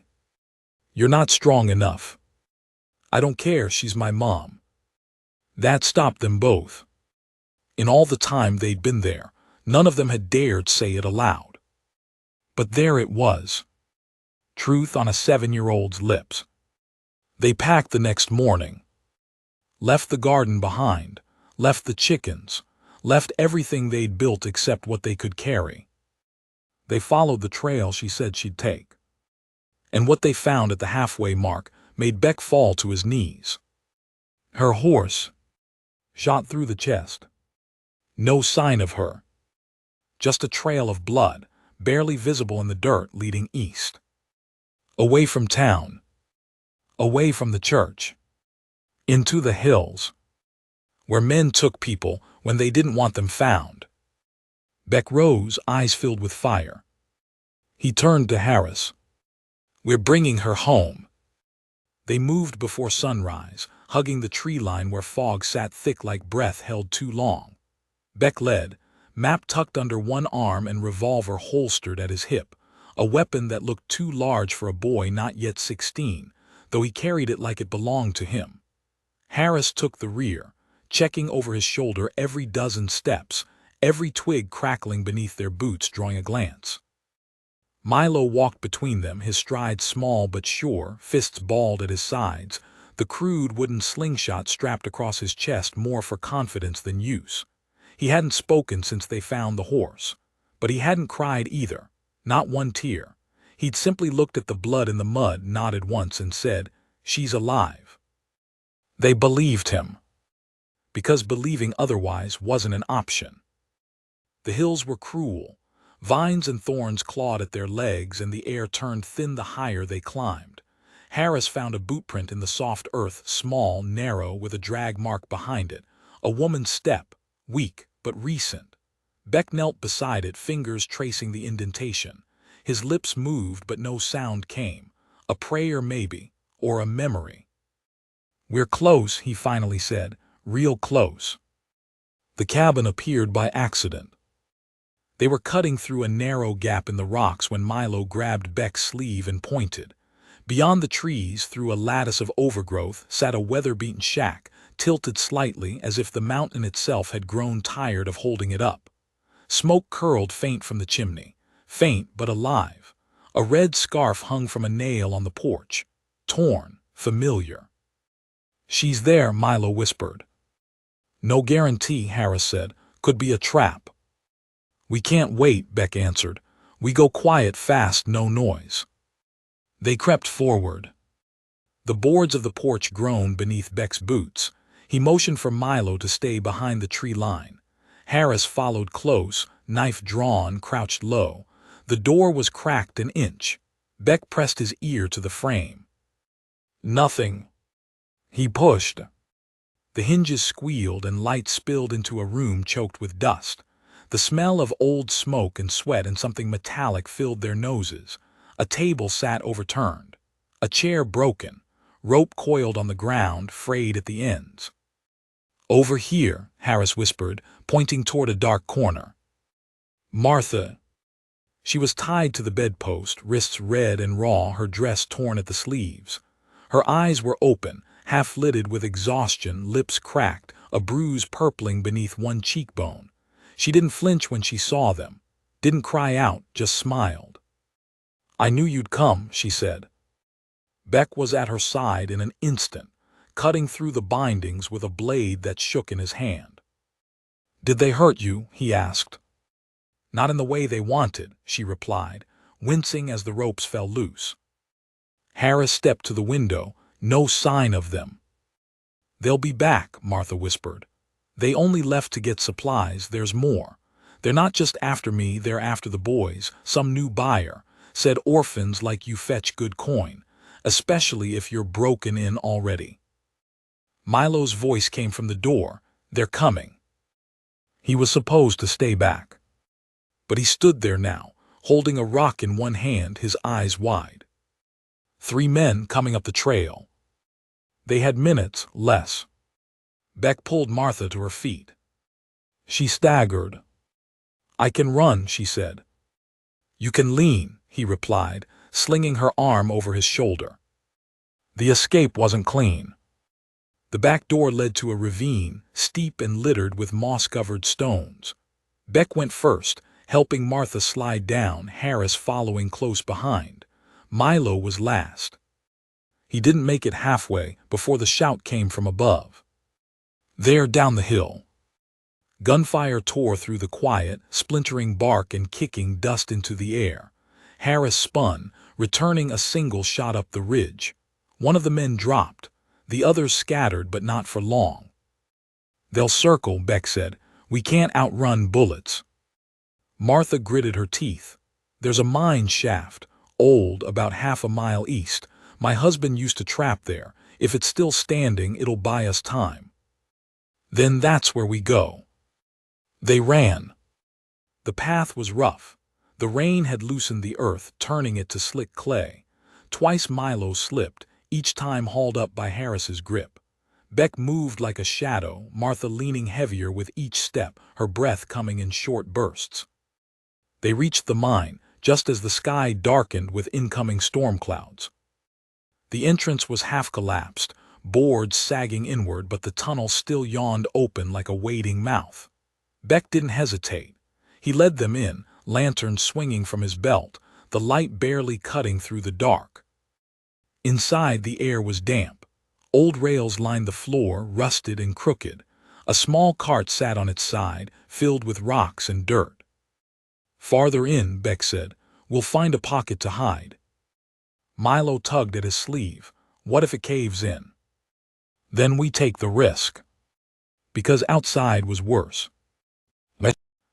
"You're not strong enough." "I don't care, she's my mom." That stopped them both. In all the time they'd been there, None of them had dared say it aloud. But there it was. Truth on a 7-year-old's lips. They packed the next morning. Left the garden behind. Left the chickens. Left everything they'd built except what they could carry. They followed the trail she said she'd take. And what they found at the halfway mark made Beck fall to his knees. Her horse, shot through the chest. No sign of her. Just a trail of blood, barely visible in the dirt leading east. Away from town. Away from the church. Into the hills. Where men took people when they didn't want them found. Beck rose, eyes filled with fire. He turned to Harris. "We're bringing her home." They moved before sunrise, hugging the tree line where fog sat thick like breath held too long. Beck led, map tucked under one arm and revolver holstered at his hip, a weapon that looked too large for a boy not yet 16, though he carried it like it belonged to him. Harris took the rear, checking over his shoulder every dozen steps, every twig crackling beneath their boots drawing a glance. Milo walked between them, his stride small but sure, fists balled at his sides, the crude wooden slingshot strapped across his chest more for confidence than use. He hadn't spoken since they found the horse, but he hadn't cried either, not one tear. He'd simply looked at the blood in the mud, nodded once, and said, "She's alive." They believed him, because believing otherwise wasn't an option. The hills were cruel. Vines and thorns clawed at their legs, and the air turned thin the higher they climbed. Harris found a bootprint in the soft earth, small, narrow, with a drag mark behind it. A woman's step, weak but recent. Beck knelt beside it, fingers tracing the indentation. His lips moved, but no sound came. A prayer maybe, or a memory. "We're close," he finally said, "real close." The cabin appeared by accident. They were cutting through a narrow gap in the rocks when Milo grabbed Beck's sleeve and pointed. Beyond the trees, through a lattice of overgrowth, sat a weather-beaten shack, tilted slightly as if the mountain itself had grown tired of holding it up. Smoke curled faint from the chimney, faint but alive. A red scarf hung from a nail on the porch, torn, familiar. "She's there," Milo whispered. "No guarantee," Harris said. "Could be a trap." "We can't wait," Beck answered. "We go quiet, fast, no noise." They crept forward. The boards of the porch groaned beneath Beck's boots. He motioned for Milo to stay behind the tree line. Harris followed close, knife drawn, crouched low. The door was cracked an inch. Beck pressed his ear to the frame. "Nothing." He pushed. The hinges squealed and light spilled into a room choked with dust. The smell of old smoke and sweat and something metallic filled their noses. A table sat overturned. A chair broken. Rope coiled on the ground, frayed at the ends. "Over here," Harris whispered, pointing toward a dark corner. "Martha." She was tied to the bedpost, wrists red and raw, her dress torn at the sleeves. Her eyes were open, half-lidded with exhaustion, lips cracked, a bruise purpling beneath one cheekbone. She didn't flinch when she saw them, didn't cry out, just smiled. "I knew you'd come," she said. Beck was at her side in an instant, cutting through the bindings with a blade that shook in his hand. "Did they hurt you?" he asked. "Not in the way they wanted," she replied, wincing as the ropes fell loose. Harris stepped to the window, no sign of them. "They'll be back," Martha whispered. "They only left to get supplies, there's more. They're not just after me, they're after the boys, some new buyer. Said orphans like you fetch good coin, especially if you're broken in already." Milo's voice came from the door. "They're coming." He was supposed to stay back. But he stood there now, holding a rock in one hand, his eyes wide. 3 men coming up the trail. They had minutes, less. Beck pulled Martha to her feet. She staggered. "I can run," she said. "You can lean," he replied, slinging her arm over his shoulder. The escape wasn't clean. The back door led to a ravine, steep and littered with moss-covered stones. Beck went first, helping Martha slide down, Harris following close behind. Milo was last. He didn't make it halfway before the shout came from above. There, down the hill. Gunfire tore through the quiet, splintering bark and kicking dust into the air. Harris spun, returning a single shot up the ridge. One of the men dropped. The others scattered, but not for long. They'll circle, Beck said. We can't outrun bullets. Martha gritted her teeth. There's a mine shaft, old, about half a mile east. My husband used to trap there. If it's still standing, it'll buy us time. Then that's where we go. They ran. The path was rough. The rain had loosened the earth, turning it to slick clay. Twice Milo slipped, each time hauled up by Harris's grip. Beck moved like a shadow, Martha leaning heavier with each step, her breath coming in short bursts. They reached the mine, just as the sky darkened with incoming storm clouds. The entrance was half collapsed, boards sagging inward, but the tunnel still yawned open like a waiting mouth. Beck didn't hesitate. He led them in, lantern swinging from his belt, the light barely cutting through the dark. Inside, the air was damp. Old rails lined the floor, rusted and crooked. A small cart sat on its side, filled with rocks and dirt. Farther in, Beck said, we'll find a pocket to hide. Milo tugged at his sleeve. What if it caves in? Then we take the risk. Because outside was worse.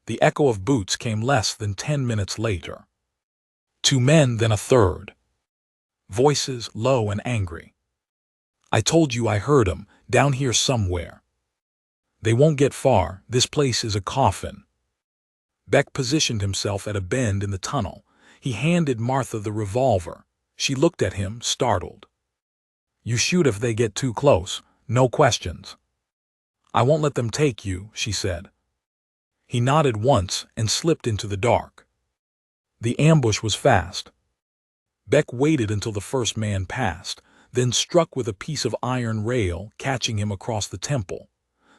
The echo of boots came less than 10 minutes later. 2 men, then a third. Voices low and angry. I told you I heard 'em, down here somewhere. They won't get far, this place is a coffin. Beck positioned himself at a bend in the tunnel. He handed Martha the revolver. She looked at him, startled. You shoot if they get too close, no questions. I won't let them take you, she said. He nodded once and slipped into the dark. The ambush was fast. Beck waited until the first man passed, then struck with a piece of iron rail, catching him across the temple.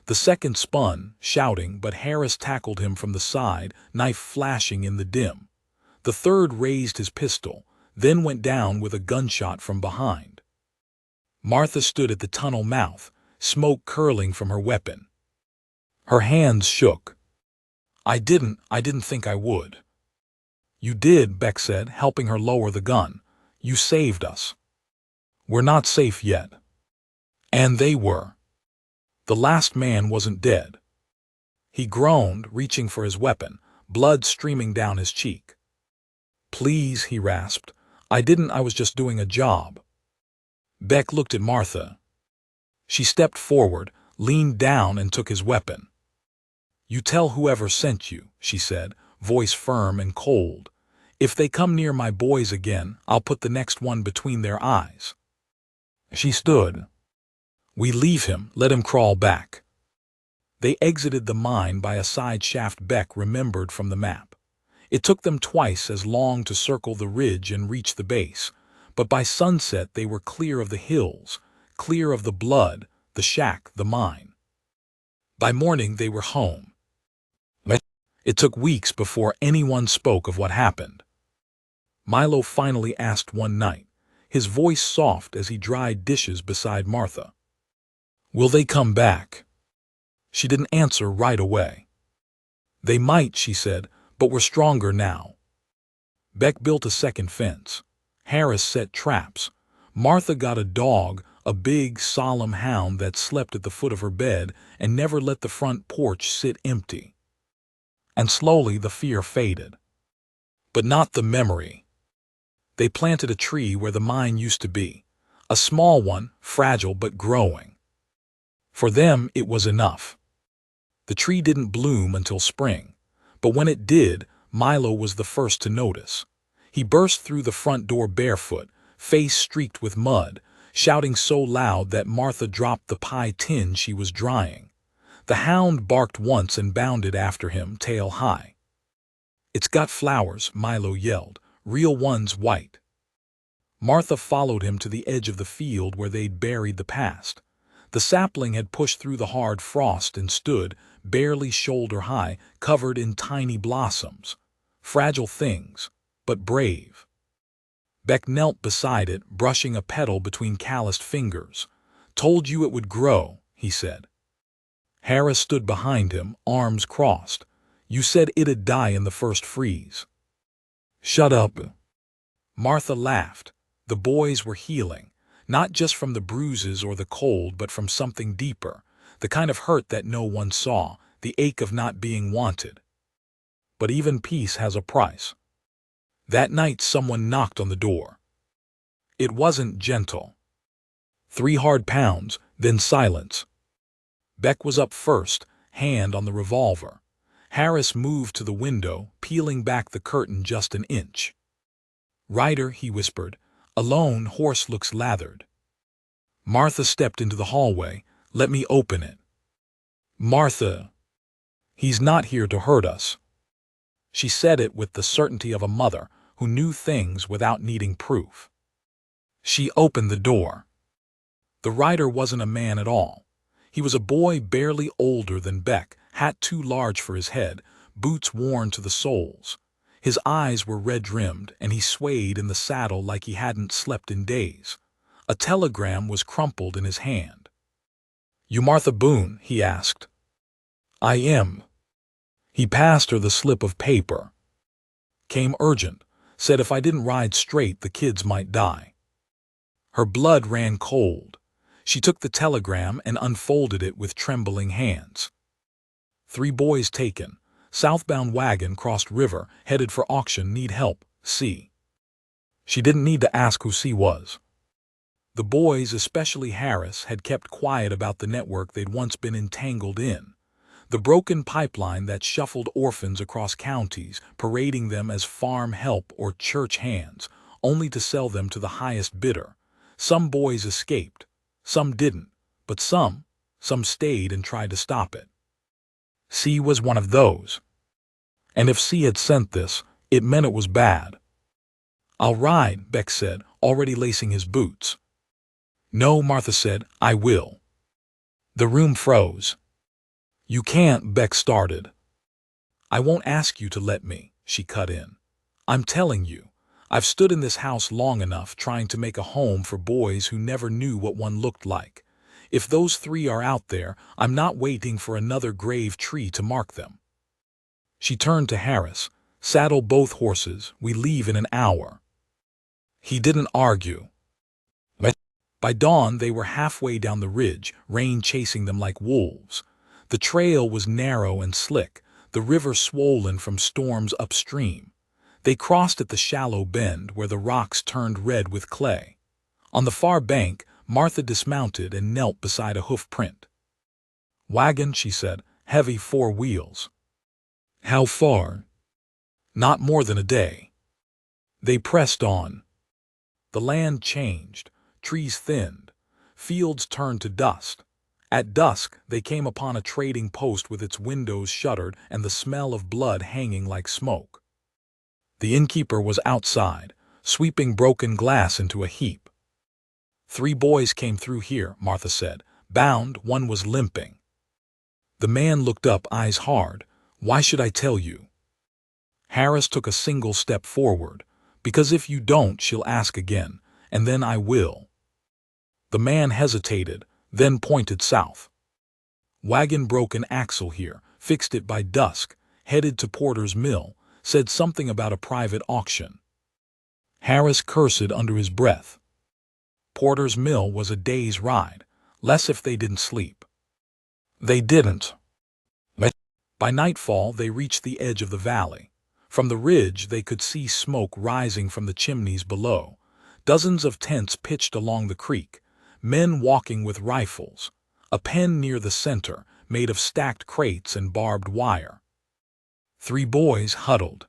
The second spun, shouting, but Harris tackled him from the side, knife flashing in the dim. The third raised his pistol, then went down with a gunshot from behind. Martha stood at the tunnel mouth, smoke curling from her weapon. Her hands shook. I didn't think I would. You did, Beck said, helping her lower the gun. You saved us. We're not safe yet. And they were. The last man wasn't dead. He groaned, reaching for his weapon, blood streaming down his cheek. Please, he rasped. I was just doing a job. Beck looked at Martha. She stepped forward, leaned down and took his weapon. You tell whoever sent you, she said, voice firm and cold. If they come near my boys again, I'll put the next one between their eyes. She stood. We leave him, let him crawl back. They exited the mine by a side shaft Beck remembered from the map. It took them twice as long to circle the ridge and reach the base, but by sunset they were clear of the hills, clear of the blood, the shack, the mine. By morning they were home. It took weeks before anyone spoke of what happened. Milo finally asked one night, his voice soft as he dried dishes beside Martha. Will they come back? She didn't answer right away. They might, she said, but we're stronger now. Beck built a second fence. Harris set traps. Martha got a dog, a big, solemn hound that slept at the foot of her bed and never let the front porch sit empty. And slowly the fear faded. But not the memory. They planted a tree where the mine used to be. A small one, fragile but growing. For them, it was enough. The tree didn't bloom until spring. But when it did, Milo was the first to notice. He burst through the front door barefoot, face streaked with mud, shouting so loud that Martha dropped the pie tin she was drying. The hound barked once and bounded after him, tail high. It's got flowers, Milo yelled, real ones white. Martha followed him to the edge of the field where they'd buried the past. The sapling had pushed through the hard frost and stood, barely shoulder-high, covered in tiny blossoms. Fragile things, but brave. Beck knelt beside it, brushing a petal between calloused fingers. "Told you it would grow," he said. Harris stood behind him, arms crossed. "You said it'd die in the first freeze." "Shut up." Martha laughed. The boys were healing, not just from the bruises or the cold, but from something deeper, the kind of hurt that no one saw, the ache of not being wanted. But even peace has a price. That night someone knocked on the door. It wasn't gentle. 3 hard pounds, then silence. Beck was up first, hand on the revolver. Harris moved to the window, peeling back the curtain just an inch. "Ryder," he whispered, "alone, horse looks lathered." Martha stepped into the hallway. "Let me open it." "Martha, he's not here to hurt us." She said it with the certainty of a mother who knew things without needing proof. She opened the door. The rider wasn't a man at all. He was a boy barely older than Beck, hat too large for his head, boots worn to the soles. His eyes were red-rimmed, and he swayed in the saddle like he hadn't slept in days. A telegram was crumpled in his hand. "You Martha Boone?" he asked. "I am." He passed her the slip of paper. "Came urgent. Said if I didn't ride straight, the kids might die." Her blood ran cold. She took the telegram and unfolded it with trembling hands. 3 boys taken. Southbound wagon crossed river, headed for auction, need help, C. She didn't need to ask who C was. The boys, especially Harris, had kept quiet about the network they'd once been entangled in. The broken pipeline that shuffled orphans across counties, parading them as farm help or church hands, only to sell them to the highest bidder. Some boys escaped. Some didn't, but some stayed and tried to stop it. C was one of those. And if C had sent this, it meant it was bad. "I'll ride," Beck said, already lacing his boots. "No," Martha said, "I will." The room froze. "You can't," Beck started. "I won't ask you to let me," she cut in. "I'm telling you. I've stood in this house long enough trying to make a home for boys who never knew what one looked like. If those 3 are out there, I'm not waiting for another grave tree to mark them." She turned to Harris. "Saddle both horses. We leave in an hour." He didn't argue. By dawn, they were halfway down the ridge, rain chasing them like wolves. The trail was narrow and slick, the river swollen from storms upstream. They crossed at the shallow bend where the rocks turned red with clay. On the far bank, Martha dismounted and knelt beside a hoof print. "Wagon," she said, "heavy 4 wheels." "How far?" "Not more than a day." They pressed on. The land changed. Trees thinned. Fields turned to dust. At dusk, they came upon a trading post with its windows shuttered and the smell of blood hanging like smoke. The innkeeper was outside, sweeping broken glass into a heap. 3 boys came through here, Martha said. Bound, one was limping. The man looked up, eyes hard. "Why should I tell you?" Harris took a single step forward. "Because if you don't, she'll ask again, and then I will." The man hesitated, then pointed south. "Wagon broke an axle here, fixed it by dusk, headed to Porter's mill, said something about a private auction." Harris cursed under his breath. Porter's mill was a day's ride, less if they didn't sleep. They didn't. By nightfall, they reached the edge of the valley. From the ridge, they could see smoke rising from the chimneys below. Dozens of tents pitched along the creek, men walking with rifles. A pen near the center, made of stacked crates and barbed wire. 3 boys huddled.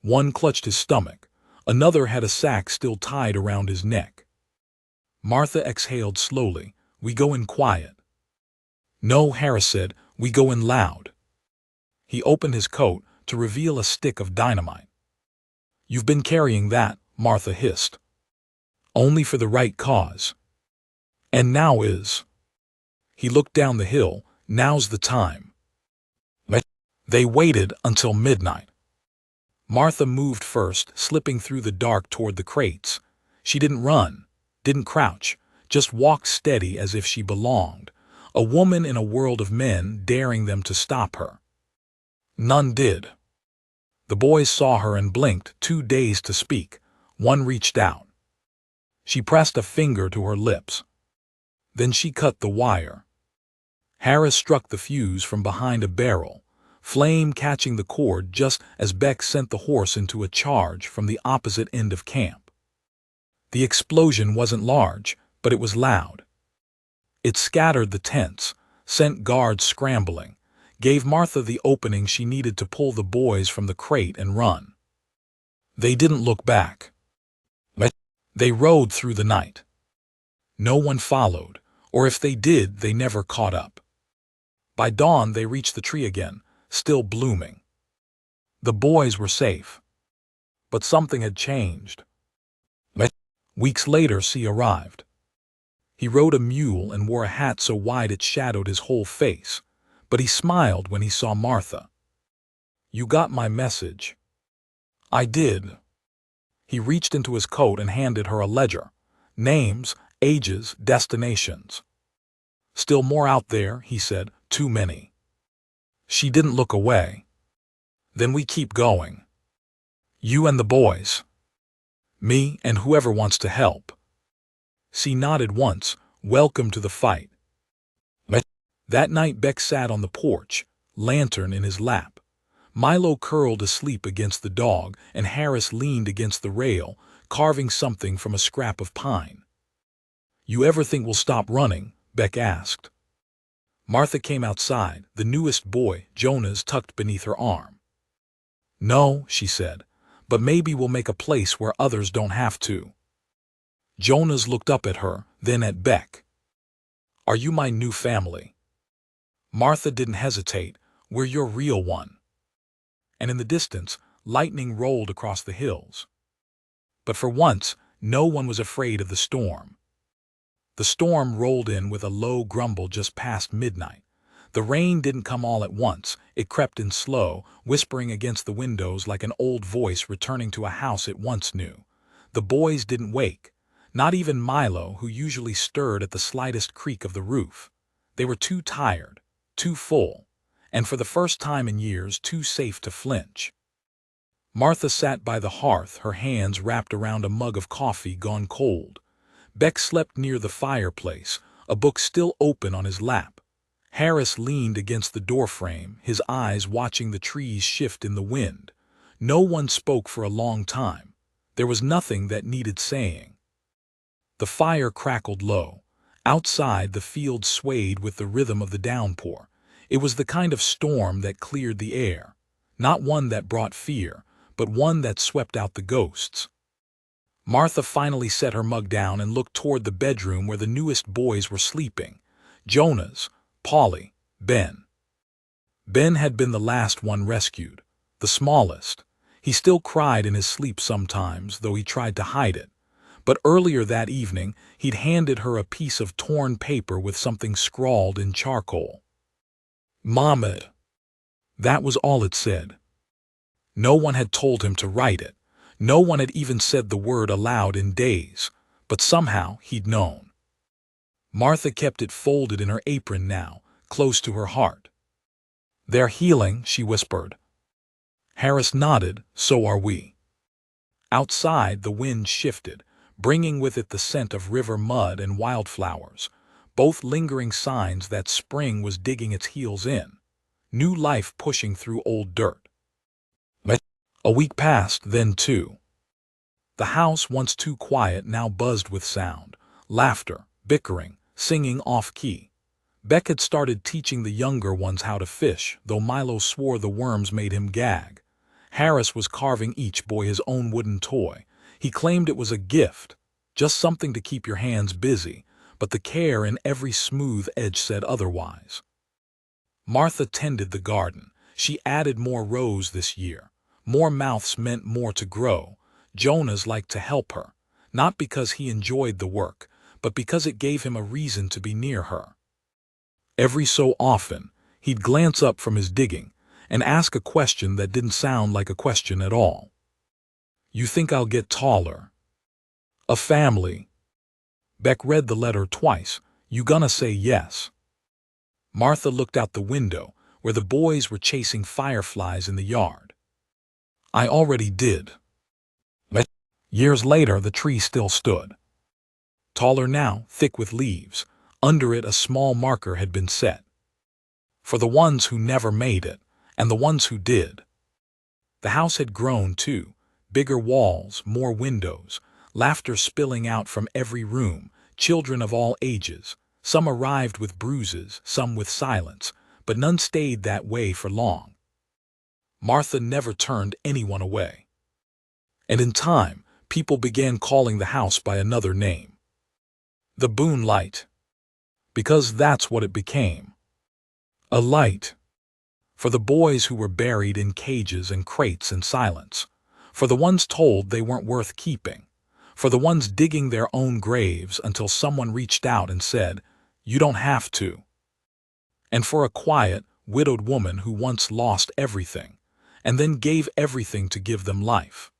One clutched his stomach. Another had a sack still tied around his neck. Martha exhaled slowly. "We go in quiet." "No," Harris said, "we go in loud." He opened his coat to reveal a stick of dynamite. "You've been carrying that," Martha hissed. "Only for the right cause." "And now is." He looked down the hill. Now's the time. They waited until midnight. Martha moved first, slipping through the dark toward the crates. She didn't run, didn't crouch, just walked steady as if she belonged, a woman in a world of men daring them to stop her. None did. The boys saw her and blinked, too dazed to speak. One reached out. She pressed a finger to her lips. Then she cut the wire. Harris struck the fuse from behind a barrel, flame catching the cord just as Beck sent the horse into a charge from the opposite end of camp. The explosion wasn't large, but it was loud. It scattered the tents, sent guards scrambling, gave Martha the opening she needed to pull the boys from the crate and run. They didn't look back. They rode through the night. No one followed, or if they did, they never caught up. By dawn, they reached the tree again, still blooming. The boys were safe. But something had changed. Weeks later, C arrived. He rode a mule and wore a hat so wide it shadowed his whole face, but he smiled when he saw Martha. "You got my message." "I did." He reached into his coat and handed her a ledger. Names, ages, destinations. "Still more out there," he said. "Too many." She didn't look away. "Then we keep going. You and the boys. Me and whoever wants to help." She nodded once, welcome to the fight. That night Beck sat on the porch, lantern in his lap. Milo curled asleep against the dog, and Harris leaned against the rail, carving something from a scrap of pine. "You ever think we'll stop running?" Beck asked. Martha came outside, the newest boy, Jonas, tucked beneath her arm. "No," she said, "but maybe we'll make a place where others don't have to." Jonas looked up at her, then at Beck. "Are you my new family?" Martha didn't hesitate. "We're your real one." And in the distance, lightning rolled across the hills. But for once, no one was afraid of the storm. The storm rolled in with a low grumble just past midnight. The rain didn't come all at once. It crept in slow, whispering against the windows like an old voice returning to a house it once knew. The boys didn't wake. Not even Milo, who usually stirred at the slightest creak of the roof. They were too tired, too full, and for the first time in years, too safe to flinch. Martha sat by the hearth, her hands wrapped around a mug of coffee gone cold. Beck slept near the fireplace, a book still open on his lap. Harris leaned against the doorframe, his eyes watching the trees shift in the wind. No one spoke for a long time. There was nothing that needed saying. The fire crackled low. Outside, the field swayed with the rhythm of the downpour. It was the kind of storm that cleared the air. Not one that brought fear, but one that swept out the ghosts. Martha finally set her mug down and looked toward the bedroom where the newest boys were sleeping. Jonas, Polly, Ben. Ben had been the last one rescued, the smallest. He still cried in his sleep sometimes, though he tried to hide it. But earlier that evening, he'd handed her a piece of torn paper with something scrawled in charcoal. "Mohammed." That was all it said. No one had told him to write it. No one had even said the word aloud in days, but somehow he'd known. Martha kept it folded in her apron now, close to her heart. "They're healing," she whispered. Harris nodded. "So are we." Outside, the wind shifted, bringing with it the scent of river mud and wildflowers, both lingering signs that spring was digging its heels in, new life pushing through old dirt. A week passed, then two. The house, once too quiet, now buzzed with sound, laughter, bickering, singing off-key. Beck had started teaching the younger ones how to fish, though Milo swore the worms made him gag. Harris was carving each boy his own wooden toy. He claimed it was a gift, just something to keep your hands busy, but the care in every smooth edge said otherwise. Martha tended the garden. She added more rows this year. More mouths meant more to grow. Jonas liked to help her, not because he enjoyed the work, but because it gave him a reason to be near her. Every so often, he'd glance up from his digging and ask a question that didn't sound like a question at all. "You think I'll get taller? A family?" Beck read the letter twice. "You gonna say yes?" Martha looked out the window, where the boys were chasing fireflies in the yard. "I already did." Years later, the tree still stood. Taller now, thick with leaves. Under it a small marker had been set. For the ones who never made it, and the ones who did. The house had grown, too. Bigger walls, more windows, laughter spilling out from every room, children of all ages. Some arrived with bruises, some with silence, but none stayed that way for long. Martha never turned anyone away. And in time, people began calling the house by another name. The Boone Light. Because that's what it became. A light. For the boys who were buried in cages and crates in silence. For the ones told they weren't worth keeping. For the ones digging their own graves until someone reached out and said, "You don't have to." And for a quiet, widowed woman who once lost everything, and then gave everything to give them life.